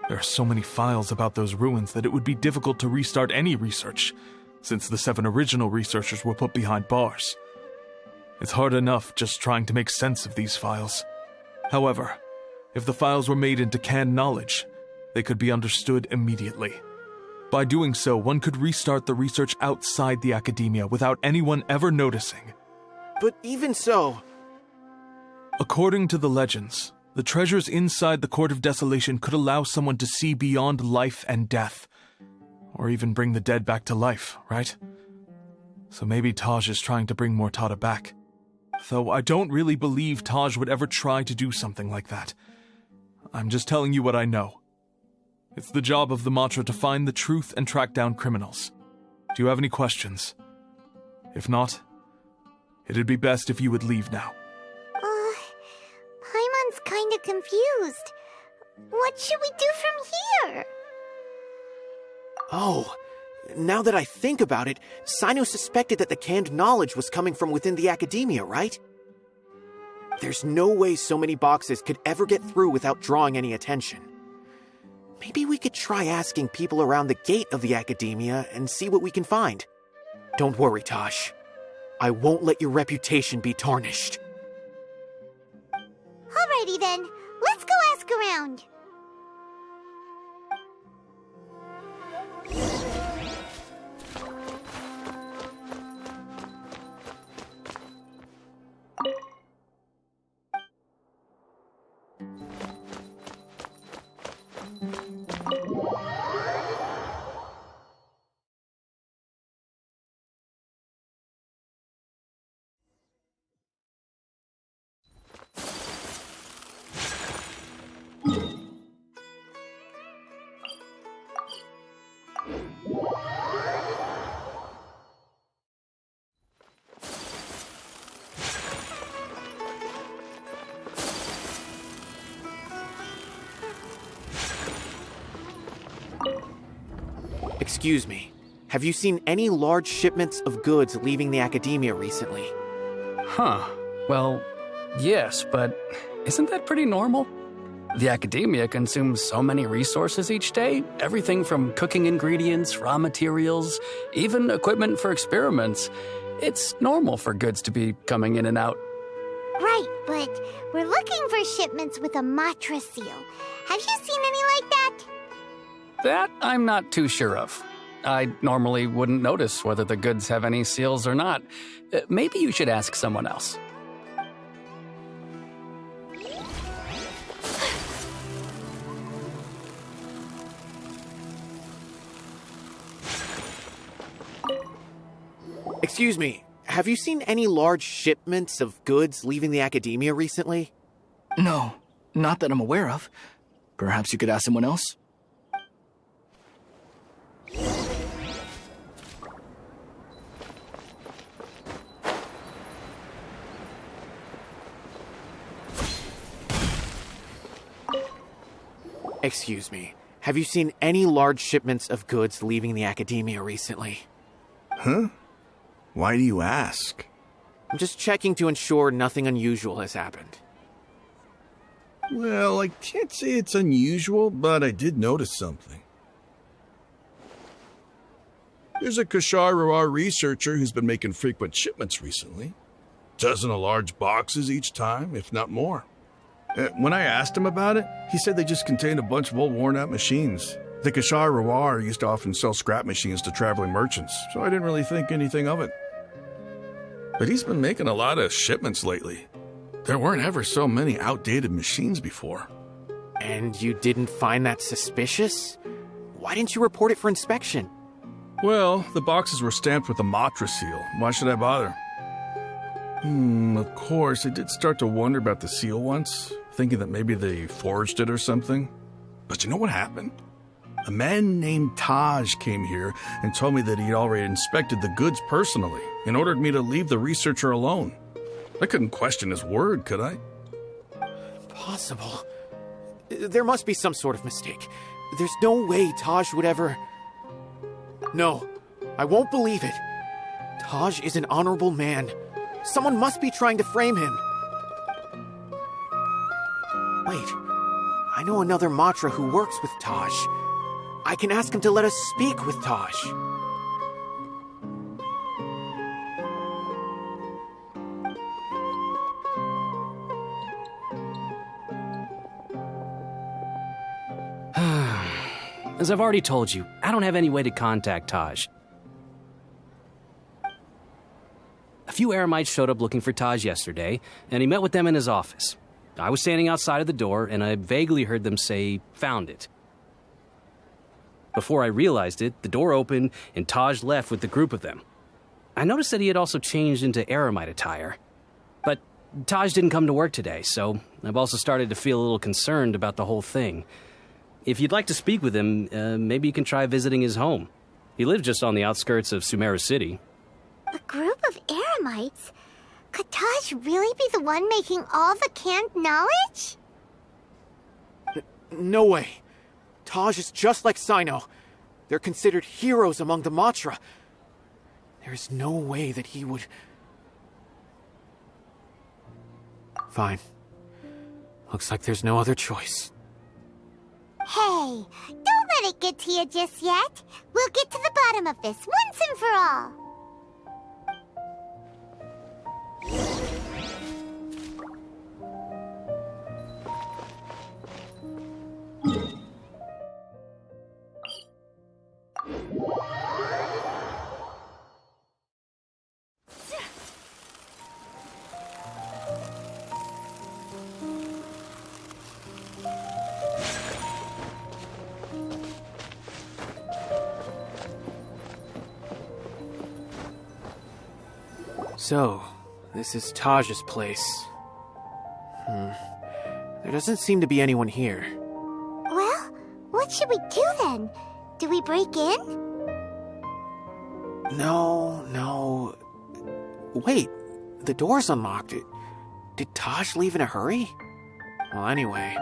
There are so many files about those ruins that it would be difficult to restart any research, since the 7 original researchers were put behind bars. It's hard enough just trying to make sense of these files. However, If the files were made into canned knowledge, they could be understood immediately. By doing so, one could restart the research outside the academia without anyone ever noticing. But even so... According to the legends, the treasures inside the Court of Desolation could allow someone to see beyond life and death. Or even bring the dead back to life, right? So maybe Taj is trying to bring Mortada back. Though I don't really believe Taj would ever try to do something like that. I'm just telling you what I know. It's the job of the Matra to find the truth and track down criminals. Do you have any questions? If not, it'd be best if you would leave now. Paimon's kinda confused. What should we do from here? Oh, now that I think about it, Sino suspected that the canned knowledge was coming from within the academia, right? There's no way so many boxes could ever get through without drawing any attention. Maybe we could try asking people around the gate of the academia and see what we can find. Don't worry, Taj. I won't let your reputation be tarnished. Alrighty then, let's go ask around. Excuse me, have you seen any large shipments of goods leaving the academia recently? Huh. Well, yes, but isn't that pretty normal? The academia consumes so many resources each day, everything from cooking ingredients, raw materials, even equipment for experiments. It's normal for goods to be coming in and out. Right, but we're looking for shipments with a Matra seal. Have you seen any like that? That I'm not too sure of. I normally wouldn't notice whether the goods have any seals or not. Maybe you should ask someone else. Excuse me, have you seen any large shipments of goods leaving the academia recently? No, not that I'm aware of. Perhaps you could ask someone else? Excuse me, have you seen any large shipments of goods leaving the academia recently? Huh? Why do you ask? I'm just checking to ensure nothing unusual has happened. Well, I can't say it's unusual, but I did notice something. There's a Kashar researcher who's been making frequent shipments recently. Dozen of large boxes each time, if not more. When I asked him about it, he said they just contained a bunch of old worn-out machines. The Kashar used to often sell scrap machines to traveling merchants, so I didn't really think anything of it. But he's been making a lot of shipments lately. There weren't ever so many outdated machines before. And you didn't find that suspicious? Why didn't you report it for inspection? Well, the boxes were stamped with a Matra seal. Why should I bother? Of course, I did start to wonder about the seal once, thinking that maybe they forged it or something. But you know what happened? A man named Taj came here and told me that he'd already inspected the goods personally and ordered me to leave the researcher alone. I couldn't question his word, could I? Impossible. There must be some sort of mistake. There's no way Taj would ever... No, I won't believe it. Taj is an honorable man. Someone must be trying to frame him. Wait, I know another Matra who works with Taj. I can ask him to let us speak with Taj. As I've already told you, I don't have any way to contact Taj. A few Eremites showed up looking for Taj yesterday, and he met with them in his office. I was standing outside of the door, and I vaguely heard them say, "Found it." Before I realized it, the door opened, and Taj left with the group of them. I noticed that he had also changed into Eremite attire. But Taj didn't come to work today, so I've also started to feel a little concerned about the whole thing. If you'd like to speak with him, maybe you can try visiting his home. He lives just on the outskirts of Sumeru City. A group of Eremites? Could Taj really be the one making all the canned knowledge? No way. Taj is just like Sino. They're considered heroes among the Matra. There's no way that he would... Fine. Looks like there's no other choice. Hey, don't let it get to you just yet. We'll get to the bottom of this once and for all. So, this is Taj's place. There doesn't seem to be anyone here. Well, what should we do then? Do we break in? No. Wait, the door's unlocked. Did Taj leave in a hurry? Well, anyway,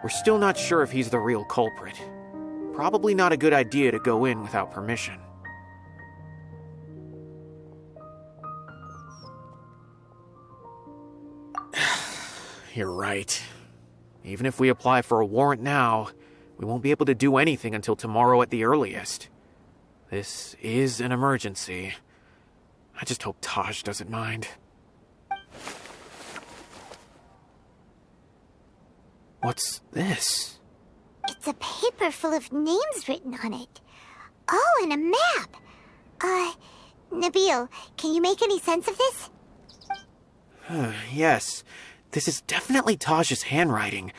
we're still not sure if he's the real culprit. Probably not a good idea to go in without permission. You're right. Even if we apply for a warrant now, we won't be able to do anything until tomorrow at the earliest. This is an emergency. I just hope Taj doesn't mind. What's this? It's a paper full of names written on it. Oh, and a map. Nabil, can you make any sense of this? Yes. This is definitely Taj's handwriting.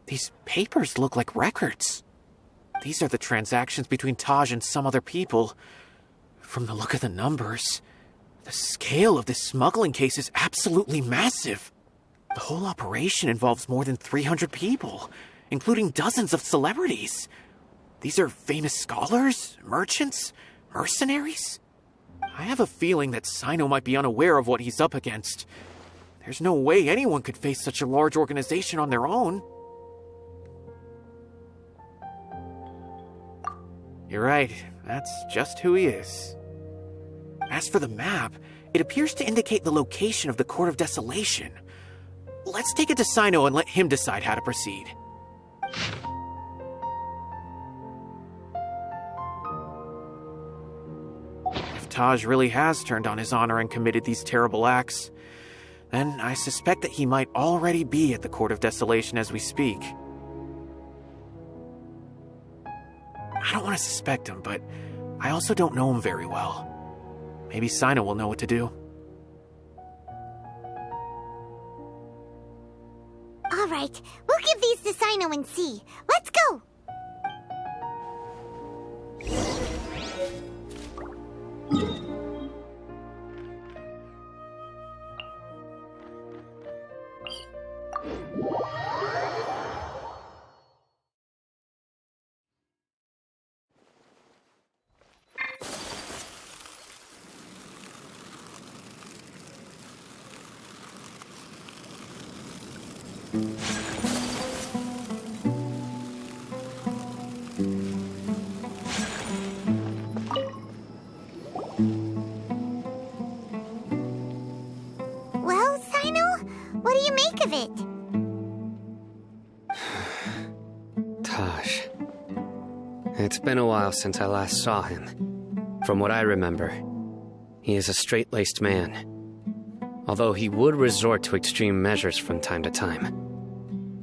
These papers look like records. These are the transactions between Taj and some other people. From the look of the numbers, the scale of this smuggling case is absolutely massive. The whole operation involves more than 300 people, including dozens of celebrities. These are famous scholars, merchants, mercenaries. I have a feeling that Sino might be unaware of what he's up against. There's no way anyone could face such a large organization on their own. You're right, that's just who he is. As for the map, it appears to indicate the location of the Court of Desolation. Let's take it to Sino and let him decide how to proceed. If Taj really has turned on his honor and committed these terrible acts, then I suspect that he might already be at the Court of Desolation as we speak. I don't want to suspect him, but I also don't know him very well. Maybe Sino will know what to do. All right, we'll give these to Sino and see. Let's go! Well, Sino, what do you make of it? Taj. It's been a while since I last saw him. From what I remember, he is a straight-laced man. Although he would resort to extreme measures from time to time,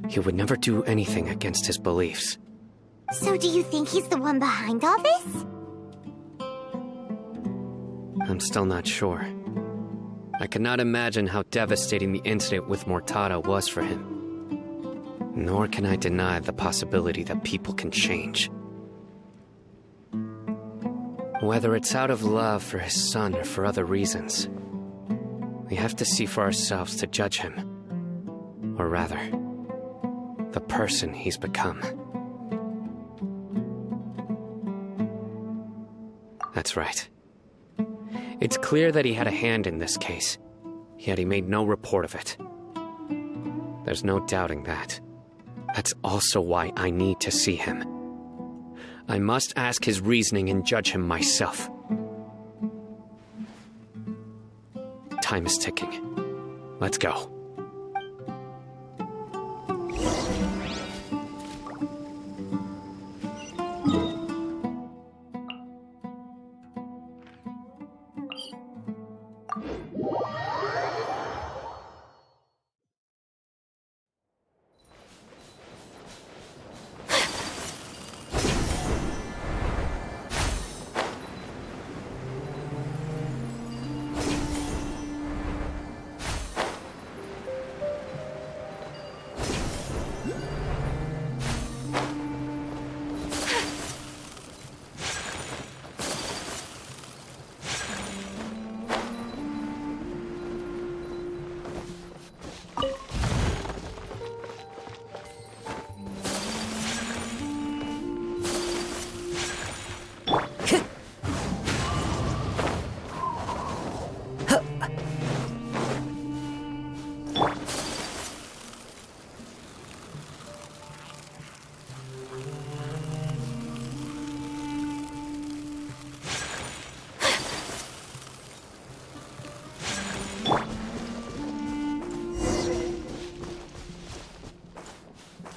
he would never do anything against his beliefs. So do you think he's the one behind all this? I'm still not sure. I cannot imagine how devastating the incident with Mortada was for him. Nor can I deny the possibility that people can change. Whether it's out of love for his son or for other reasons, we have to see for ourselves to judge him. Or rather, the person he's become. That's right. It's clear that he had a hand in this case, yet he made no report of it. There's no doubting that. That's also why I need to see him. I must ask his reasoning and judge him myself. Time is ticking. Let's go.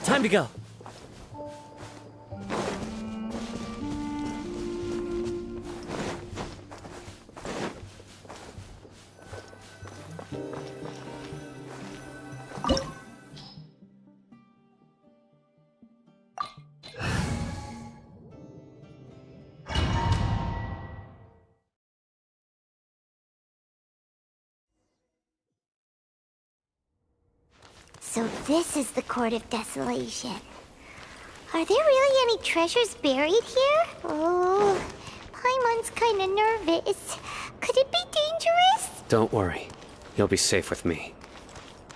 Time to go. So this is the Court of Desolation. Are there really any treasures buried here? Oh, Paimon's kinda nervous. Could it be dangerous? Don't worry. You'll be safe with me.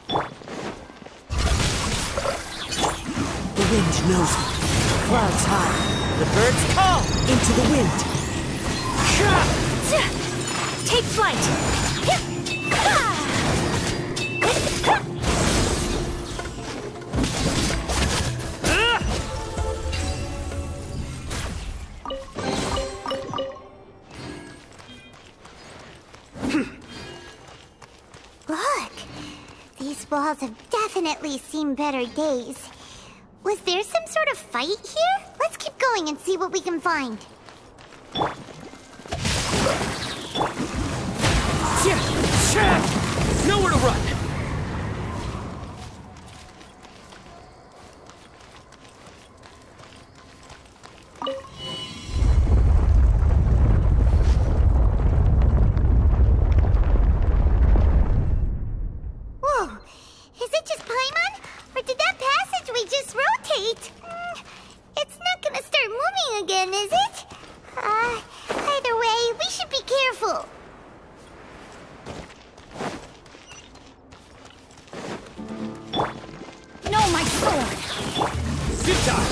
The wind knows me. Clouds high. The birds call into the wind. Take flight! Look! These walls have definitely seen better days. Was there some sort of fight here? Let's keep going and see what we can find. Nowhere to run! Whoa! Is it just Paimon? Or did that passageway just rotate? It's not gonna start moving again, is it? Either way, we should be careful. No, my sword! Good time!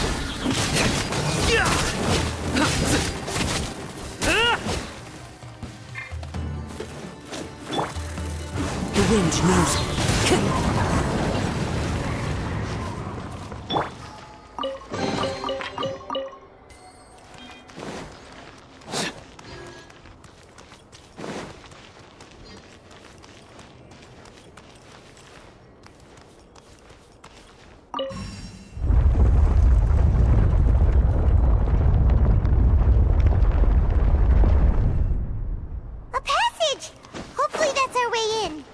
The wind knows me. A passage! Hopefully that's our way in.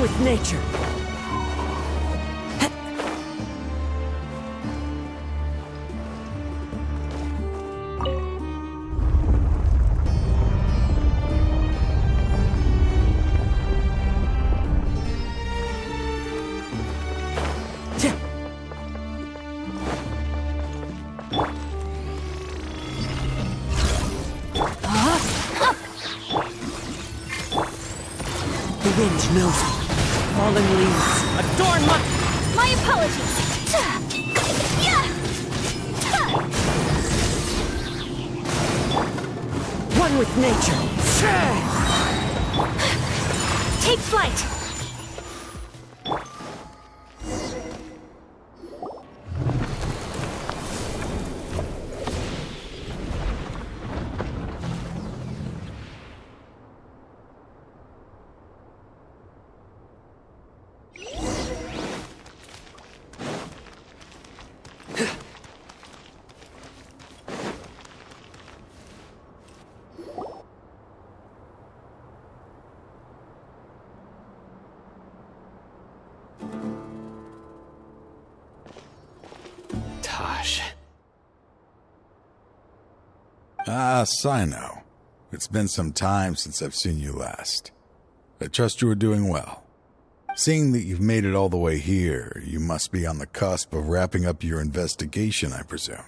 with nature. The wind knows me. Fallen leaves adorn My apologies. one with nature. Take flight. Ah, Sino. It's been some time since I've seen you last. I trust you are doing well. Seeing that you've made it all the way here, you must be on the cusp of wrapping up your investigation, I presume.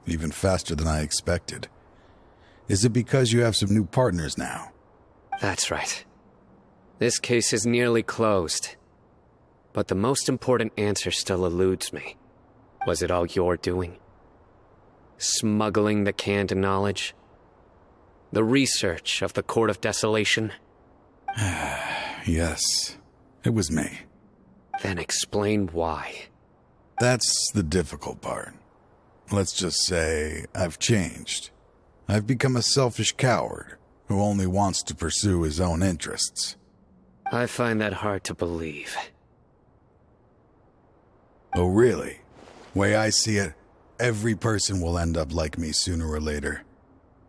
Even faster than I expected. Is it because you have some new partners now? That's right. This case is nearly closed. But the most important answer still eludes me. Was it all your doing? Smuggling the canned knowledge? The research of the Court of Desolation? Yes, it was me. Then explain why. That's the difficult part. Let's just say I've changed. I've become a selfish coward who only wants to pursue his own interests. I find that hard to believe. Oh, really? Way I see it, every person will end up like me sooner or later.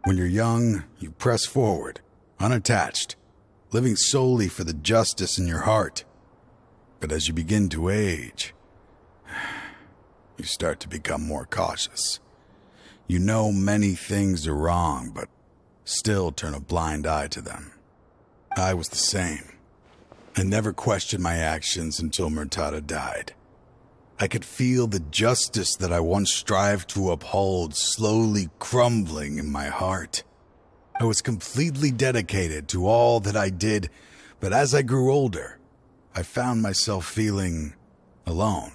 When you're young, you press forward, unattached, living solely for the justice in your heart. But as you begin to age, you start to become more cautious. You know many things are wrong, but still turn a blind eye to them. I was the same. I never questioned my actions until Murtada died. I could feel the justice that I once strived to uphold slowly crumbling in my heart. I was completely dedicated to all that I did, but as I grew older, I found myself feeling alone,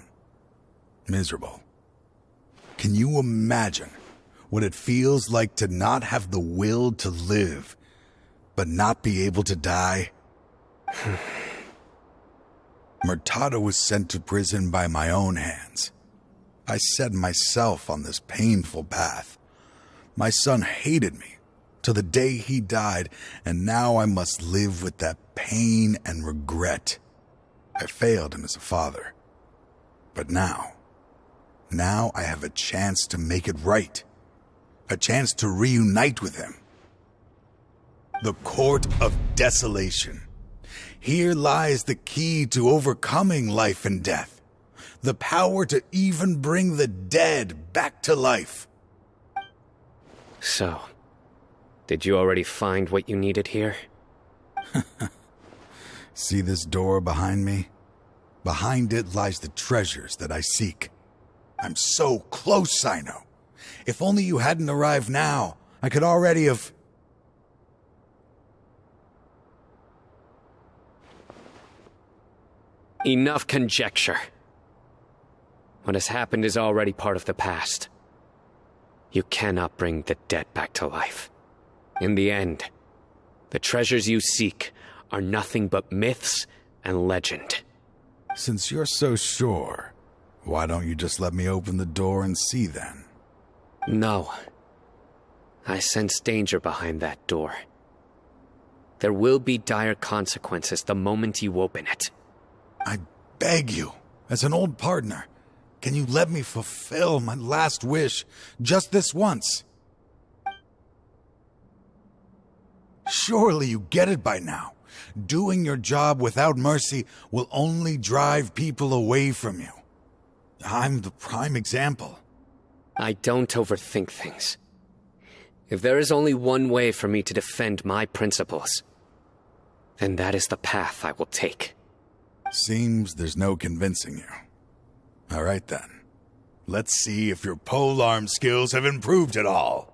miserable. Can you imagine what it feels like to not have the will to live, but not be able to die? Murtada was sent to prison by my own hands. I set myself on this painful path. My son hated me till the day he died, and now I must live with that pain and regret. I failed him as a father. But now I have a chance to make it right. A chance to reunite with him. The Court of Desolation. Here lies the key to overcoming life and death. The power to even bring the dead back to life. So, did you already find what you needed here? See this door behind me? Behind it lies the treasures that I seek. I'm so close, Sino. If only you hadn't arrived now, I could already have... Enough conjecture. What has happened is already part of the past. You cannot bring the dead back to life. In the end, the treasures you seek are nothing but myths and legend. Since you're so sure, why don't you just let me open the door and see then? No. I sense danger behind that door. There will be dire consequences the moment you open it. I beg you, as an old partner, can you let me fulfill my last wish just this once? Surely you get it by now. Doing your job without mercy will only drive people away from you. I'm the prime example. I don't overthink things. If there is only one way for me to defend my principles, then that is the path I will take. Seems there's no convincing you. All right then. Let's see if your polearm skills have improved at all.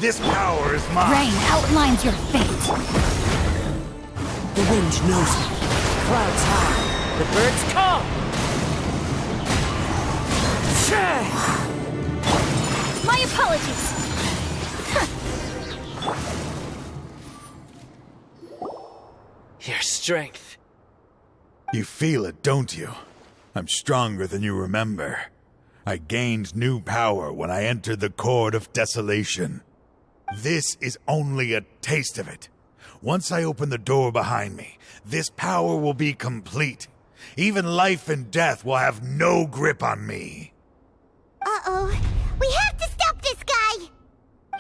This power is mine! Rain outlines your fate! The wind knows me. Clouds high. The birds call! My apologies! Your strength. You feel it, don't you? I'm stronger than you remember. I gained new power when I entered the Court of Desolation. This is only a taste of it. Once I open the door behind me, this power will be complete. Even life and death will have no grip on me. Uh-oh. We have to stop this guy!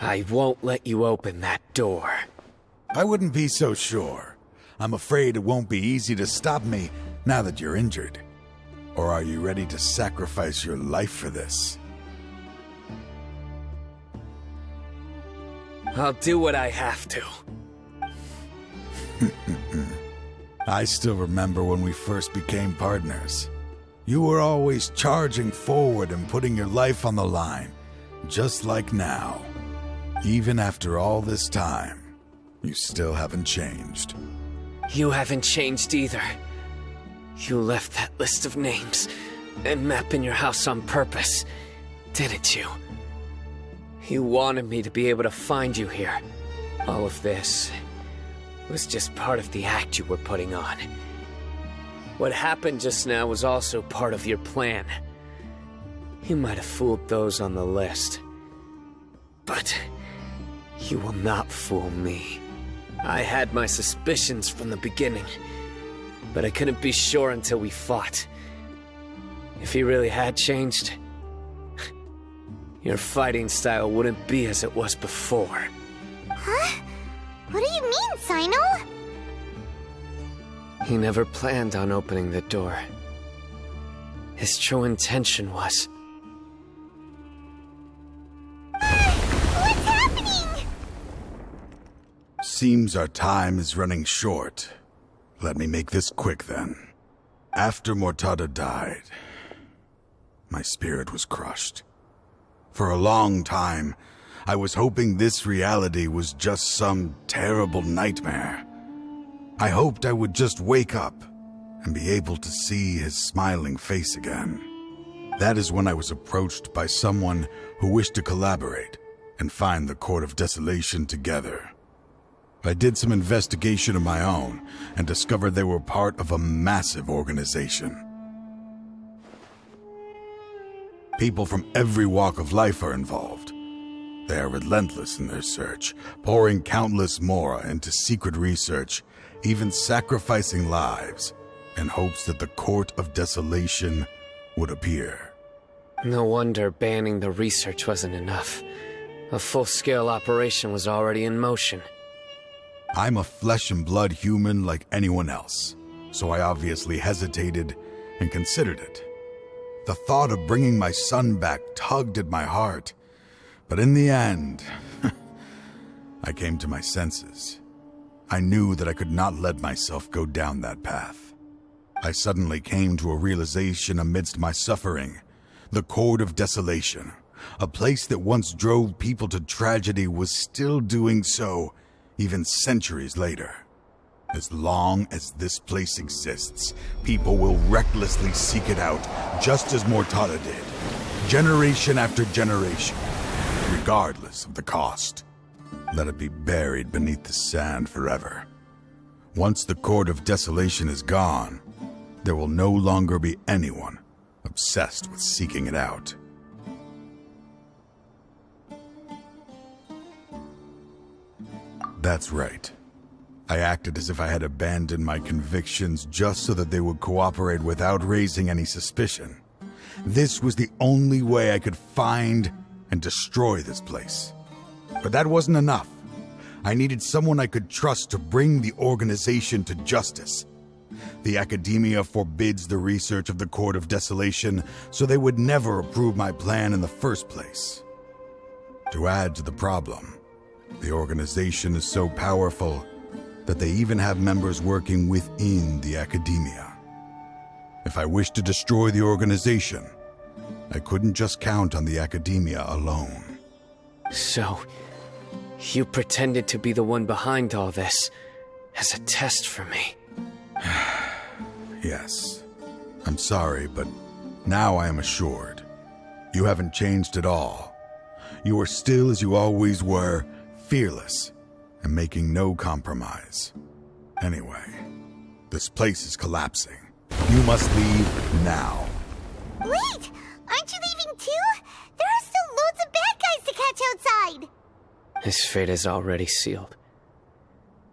I won't let you open that door. I wouldn't be so sure. I'm afraid it won't be easy to stop me now that you're injured. Or are you ready to sacrifice your life for this? I'll do what I have to. I still remember when we first became partners. You were always charging forward and putting your life on the line, just like now. Even after all this time, you still haven't changed. You haven't changed either. You left that list of names and map in your house on purpose, didn't you? You wanted me to be able to find you here. All of this was just part of the act you were putting on. What happened just now was also part of your plan. You might have fooled those on the list, but you will not fool me. I had my suspicions from the beginning, but I couldn't be sure until we fought. If he really had changed, your fighting style wouldn't be as it was before. Huh? What do you mean, Sino? He never planned on opening the door. His true intention was... What's happening? Seems our time is running short. Let me make this quick then. After Mortada died, my spirit was crushed. For a long time, I was hoping this reality was just some terrible nightmare. I hoped I would just wake up and be able to see his smiling face again. That is when I was approached by someone who wished to collaborate and find the Court of Desolation together. I did some investigation of my own and discovered they were part of a massive organization. People from every walk of life are involved. They are relentless in their search, pouring countless mora into secret research, even sacrificing lives, in hopes that the Court of Desolation would appear. No wonder banning the research wasn't enough. A full-scale operation was already in motion. I'm a flesh and blood human like anyone else, so I obviously hesitated and considered it. The thought of bringing my son back tugged at my heart, but in the end, I came to my senses. I knew that I could not let myself go down that path. I suddenly came to a realization amidst my suffering. The Court of Desolation, a place that once drove people to tragedy, was still doing so, even centuries later. As long as this place exists, people will recklessly seek it out, just as Mortada did, generation after generation, regardless of the cost. Let it be buried beneath the sand forever. Once the Court of Desolation is gone, there will no longer be anyone obsessed with seeking it out. That's right. I acted as if I had abandoned my convictions just so that they would cooperate without raising any suspicion. This was the only way I could find and destroy this place. But that wasn't enough. I needed someone I could trust to bring the organization to justice. The Academia forbids the research of the Court of Desolation, so they would never approve my plan in the first place. To add to the problem, the organization is so powerful that they even have members working within the Academia. If I wished to destroy the organization, I couldn't just count on the Academia alone. So, you pretended to be the one behind all this, as a test for me. Yes. I'm sorry, but now I am assured. You haven't changed at all. You are still as you always were, fearless, and making no compromise. Anyway, this place is collapsing. You must leave now. Wait! Aren't you leaving too? There are still loads of bad guys to catch outside! His fate is already sealed.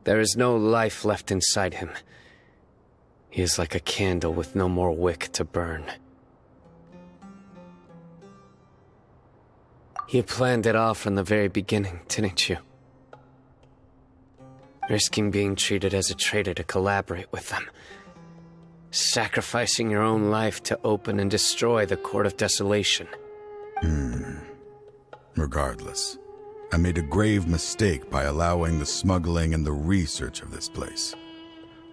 There is no life left inside him. He is like a candle with no more wick to burn. You planned it all from the very beginning, didn't you? Risking being treated as a traitor to collaborate with them. Sacrificing your own life to open and destroy the Court of Desolation. Regardless, I made a grave mistake by allowing the smuggling and the research of this place.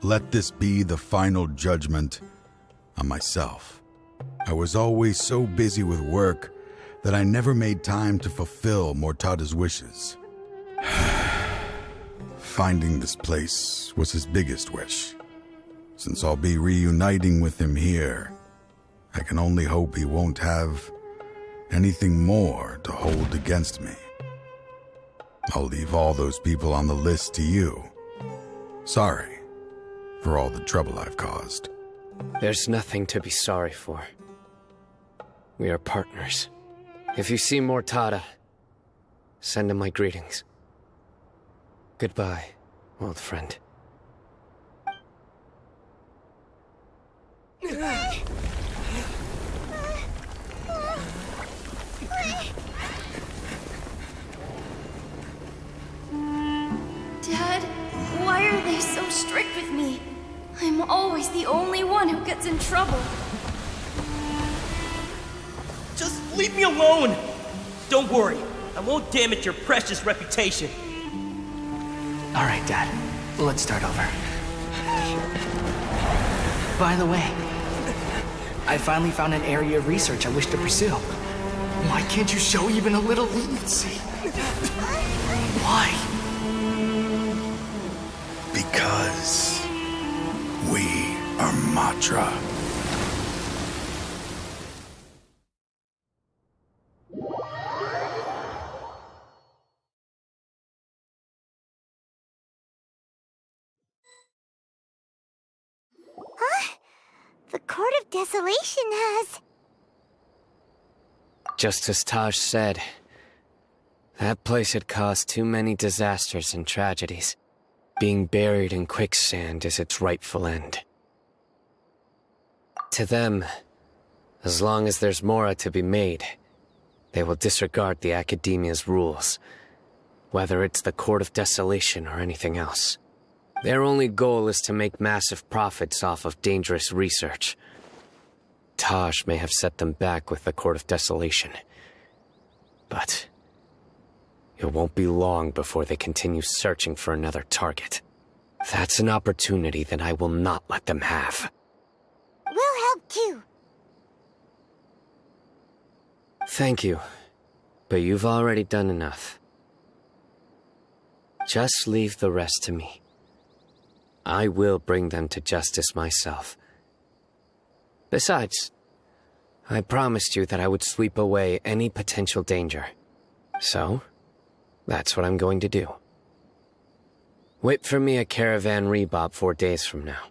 Let this be the final judgment on myself. I was always so busy with work that I never made time to fulfill Mortada's wishes. Finding this place was his biggest wish. Since I'll be reuniting with him here, I can only hope he won't have anything more to hold against me. I'll leave all those people on the list to you. Sorry for all the trouble I've caused. There's nothing to be sorry for. We are partners. If you see Mortada, send him my greetings. Goodbye, old friend. Dad, why are they so strict with me? I'm always the only one who gets in trouble. Just leave me alone! Don't worry, I won't damage your precious reputation. Alright, Dad. Let's start over. By the way, I finally found an area of research I wish to pursue. Why can't you show even a little leniency? Why? Because we are Matra. Huh? The Court of Desolation has... Just as Taj said, that place had caused too many disasters and tragedies. Being buried in quicksand is its rightful end. To them, as long as there's more to be made, they will disregard the Academia's rules, whether it's the Court of Desolation or anything else. Their only goal is to make massive profits off of dangerous research. Taj may have set them back with the Court of Desolation, but it won't be long before they continue searching for another target. That's an opportunity that I will not let them have. We'll help too. Thank you, but you've already done enough. Just leave the rest to me. I will bring them to justice myself. Besides, I promised you that I would sweep away any potential danger. So, that's what I'm going to do. Wait for me a caravan rebop 4 days from now.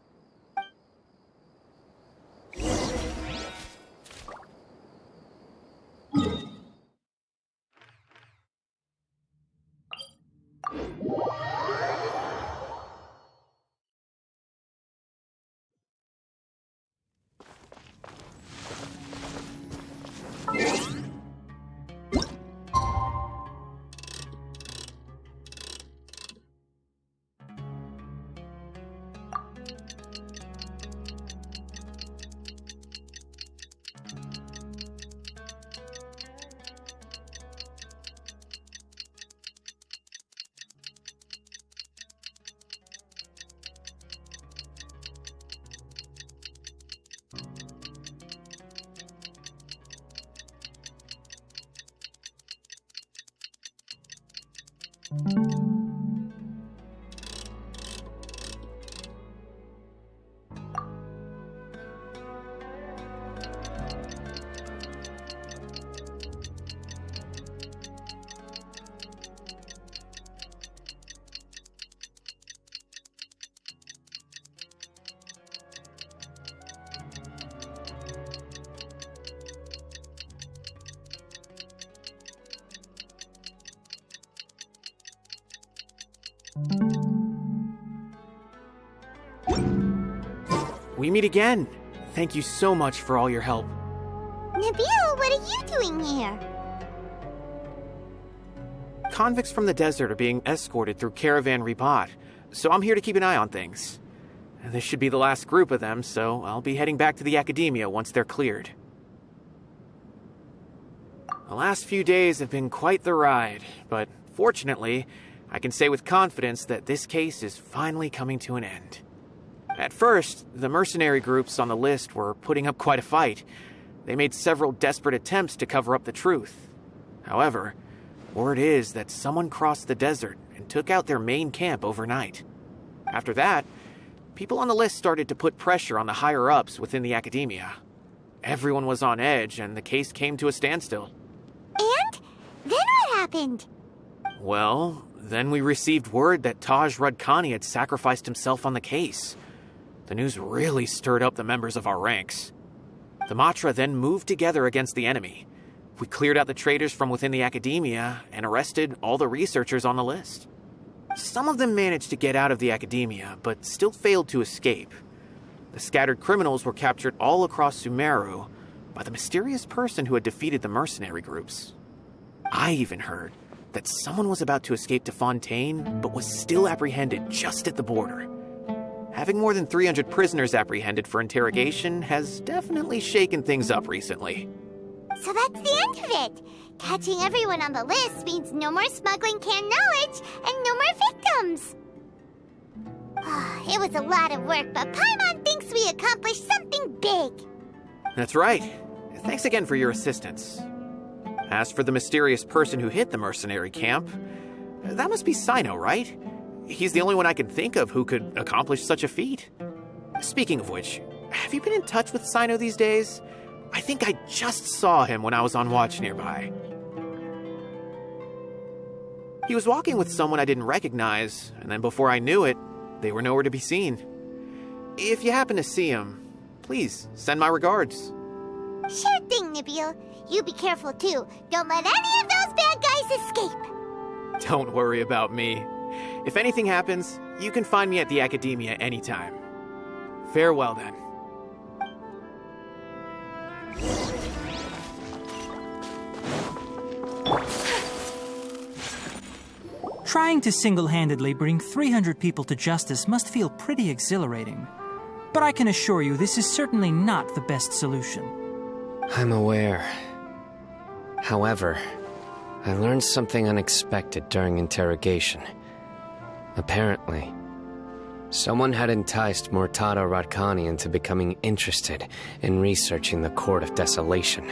We meet again. Thank you so much for all your help. Nabil, what are you doing here? Convicts from the desert are being escorted through Caravan Ribat, so I'm here to keep an eye on things. This should be the last group of them, so I'll be heading back to the Academia once they're cleared. The last few days have been quite the ride, but fortunately, I can say with confidence that this case is finally coming to an end. At first, the mercenary groups on the list were putting up quite a fight. They made several desperate attempts to cover up the truth. However, word is that someone crossed the desert and took out their main camp overnight. After that, people on the list started to put pressure on the higher-ups within the Academia. Everyone was on edge, and the case came to a standstill. And? Then what happened? Well, then we received word that Taj Rudkani had sacrificed himself on the case. The news really stirred up the members of our ranks. The Matra then moved together against the enemy. We cleared out the traitors from within the Academia and arrested all the researchers on the list. Some of them managed to get out of the Academia, but still failed to escape. The scattered criminals were captured all across Sumeru by the mysterious person who had defeated the mercenary groups. I even heard that someone was about to escape to Fontaine, but was still apprehended just at the border. Having more than 300 prisoners apprehended for interrogation has definitely shaken things up recently. So that's the end of it. Catching everyone on the list means no more smuggling canned knowledge and no more victims. It was a lot of work, but Paimon thinks we accomplished something big. That's right. Thanks again for your assistance. As for the mysterious person who hit the mercenary camp, that must be Sino, right? He's the only one I can think of who could accomplish such a feat. Speaking of which, have you been in touch with Sino these days? I think I just saw him when I was on watch nearby. He was walking with someone I didn't recognize, and then before I knew it, they were nowhere to be seen. If you happen to see him, please send my regards. Sure thing, Nabil. You be careful too. Don't let any of those bad guys escape. Don't worry about me. If anything happens, you can find me at the Academia anytime. Farewell, then. Trying to single-handedly bring 300 people to justice must feel pretty exhilarating. But I can assure you this is certainly not the best solution. I'm aware. However, I learned something unexpected during interrogation. Apparently, someone had enticed Murtada Radkani into becoming interested in researching the Court of Desolation.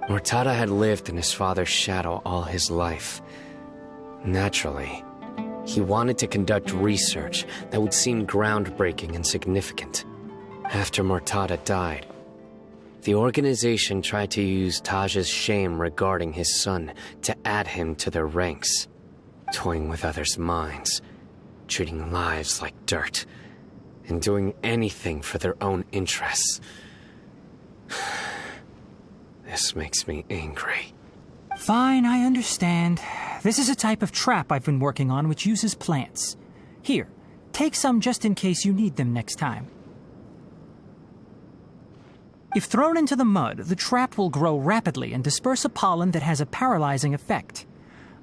Murtada had lived in his father's shadow all his life. Naturally, he wanted to conduct research that would seem groundbreaking and significant. After Murtada died, the organization tried to use Taj's shame regarding his son to add him to their ranks, toying with others' minds, treating lives like dirt, and doing anything for their own interests. This makes me angry. Fine, I understand. This is a type of trap I've been working on which uses plants. Here, take some just in case you need them next time. If thrown into the mud, the trap will grow rapidly and disperse a pollen that has a paralyzing effect.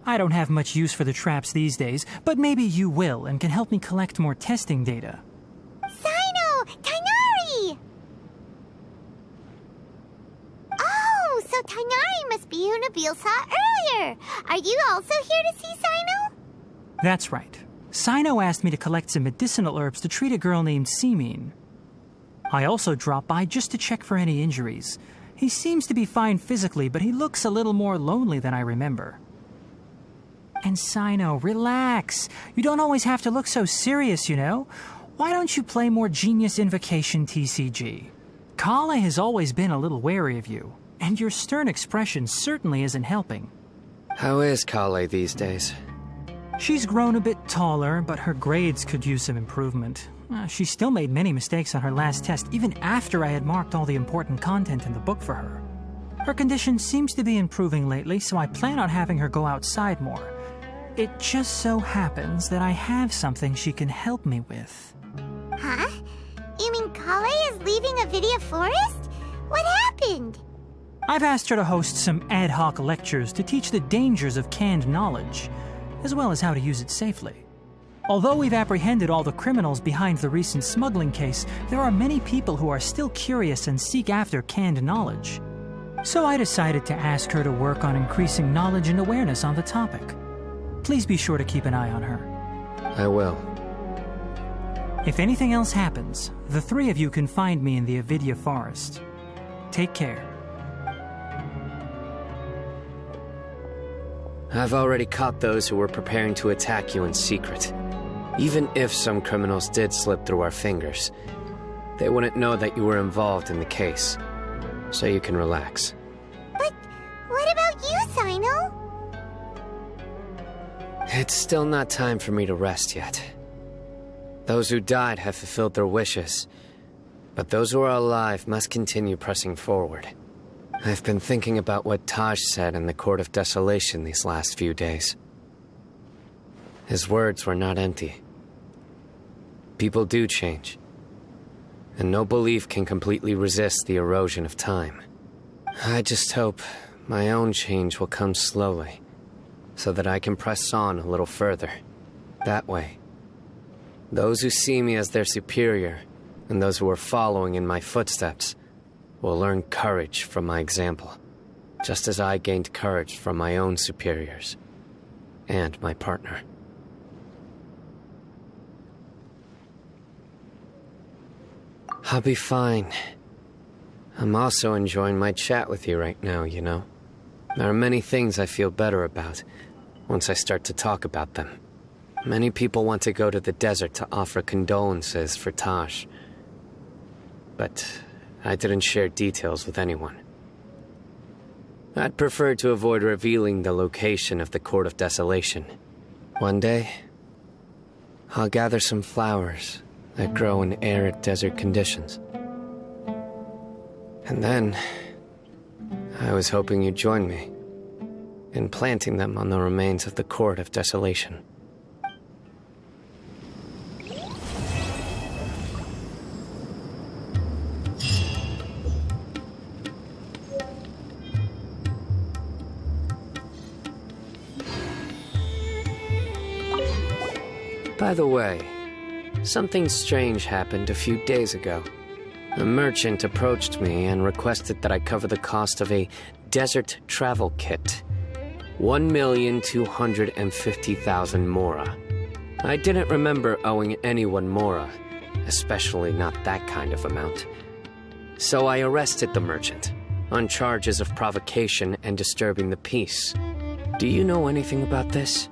I don't have much use for the traps these days, but maybe you will and can help me collect more testing data. Sino! Tainari! Oh, so Tainari must be who Nabil saw earlier. Are you also here to see Sino? That's right. Sino asked me to collect some medicinal herbs to treat a girl named Simin. I also dropped by just to check for any injuries. He seems to be fine physically, but he looks a little more lonely than I remember. And Sino, relax. You don't always have to look so serious, you know? Why don't you play more Genius Invocation TCG? Kale has always been a little wary of you, and your stern expression certainly isn't helping. How is Kale these days? She's grown a bit taller, but her grades could use some improvement. She still made many mistakes on her last test, even after I had marked all the important content in the book for her. Her condition seems to be improving lately, so I plan on having her go outside more. It just so happens that I have something she can help me with. Huh? You mean Kale is leaving Avidia Forest? What happened? I've asked her to host some ad hoc lectures to teach the dangers of canned knowledge, as well as how to use it safely. Although we've apprehended all the criminals behind the recent smuggling case, there are many people who are still curious and seek after canned knowledge. So I decided to ask her to work on increasing knowledge and awareness on the topic. Please be sure to keep an eye on her. I will. If anything else happens, the three of you can find me in the Avidia Forest. Take care. I've already caught those who were preparing to attack you in secret. Even if some criminals did slip through our fingers, they wouldn't know that you were involved in the case. So you can relax. But what about you, Sino? It's still not time for me to rest yet. Those who died have fulfilled their wishes, but those who are alive must continue pressing forward. I've been thinking about what Taj said in the Court of Desolation these last few days. His words were not empty. People do change, and no belief can completely resist the erosion of time. I just hope my own change will come slowly, so that I can press on a little further. That way, those who see me as their superior, and those who are following in my footsteps, will learn courage from my example, just as I gained courage from my own superiors, and my partner. I'll be fine. I'm also enjoying my chat with you right now, you know. There are many things I feel better about once I start to talk about them. Many people want to go to the desert to offer condolences for Taj, but I didn't share details with anyone. I'd prefer to avoid revealing the location of the Court of Desolation. One day, I'll gather some flowers that grow in arid desert conditions. And then, I was hoping you'd join me in planting them on the remains of the Court of Desolation. By the way, something strange happened a few days ago. A merchant approached me and requested that I cover the cost of a desert travel kit. 1,250,000 mora. I didn't remember owing anyone mora, especially not that kind of amount. So I arrested the merchant, on charges of provocation and disturbing the peace. Do you know anything about this?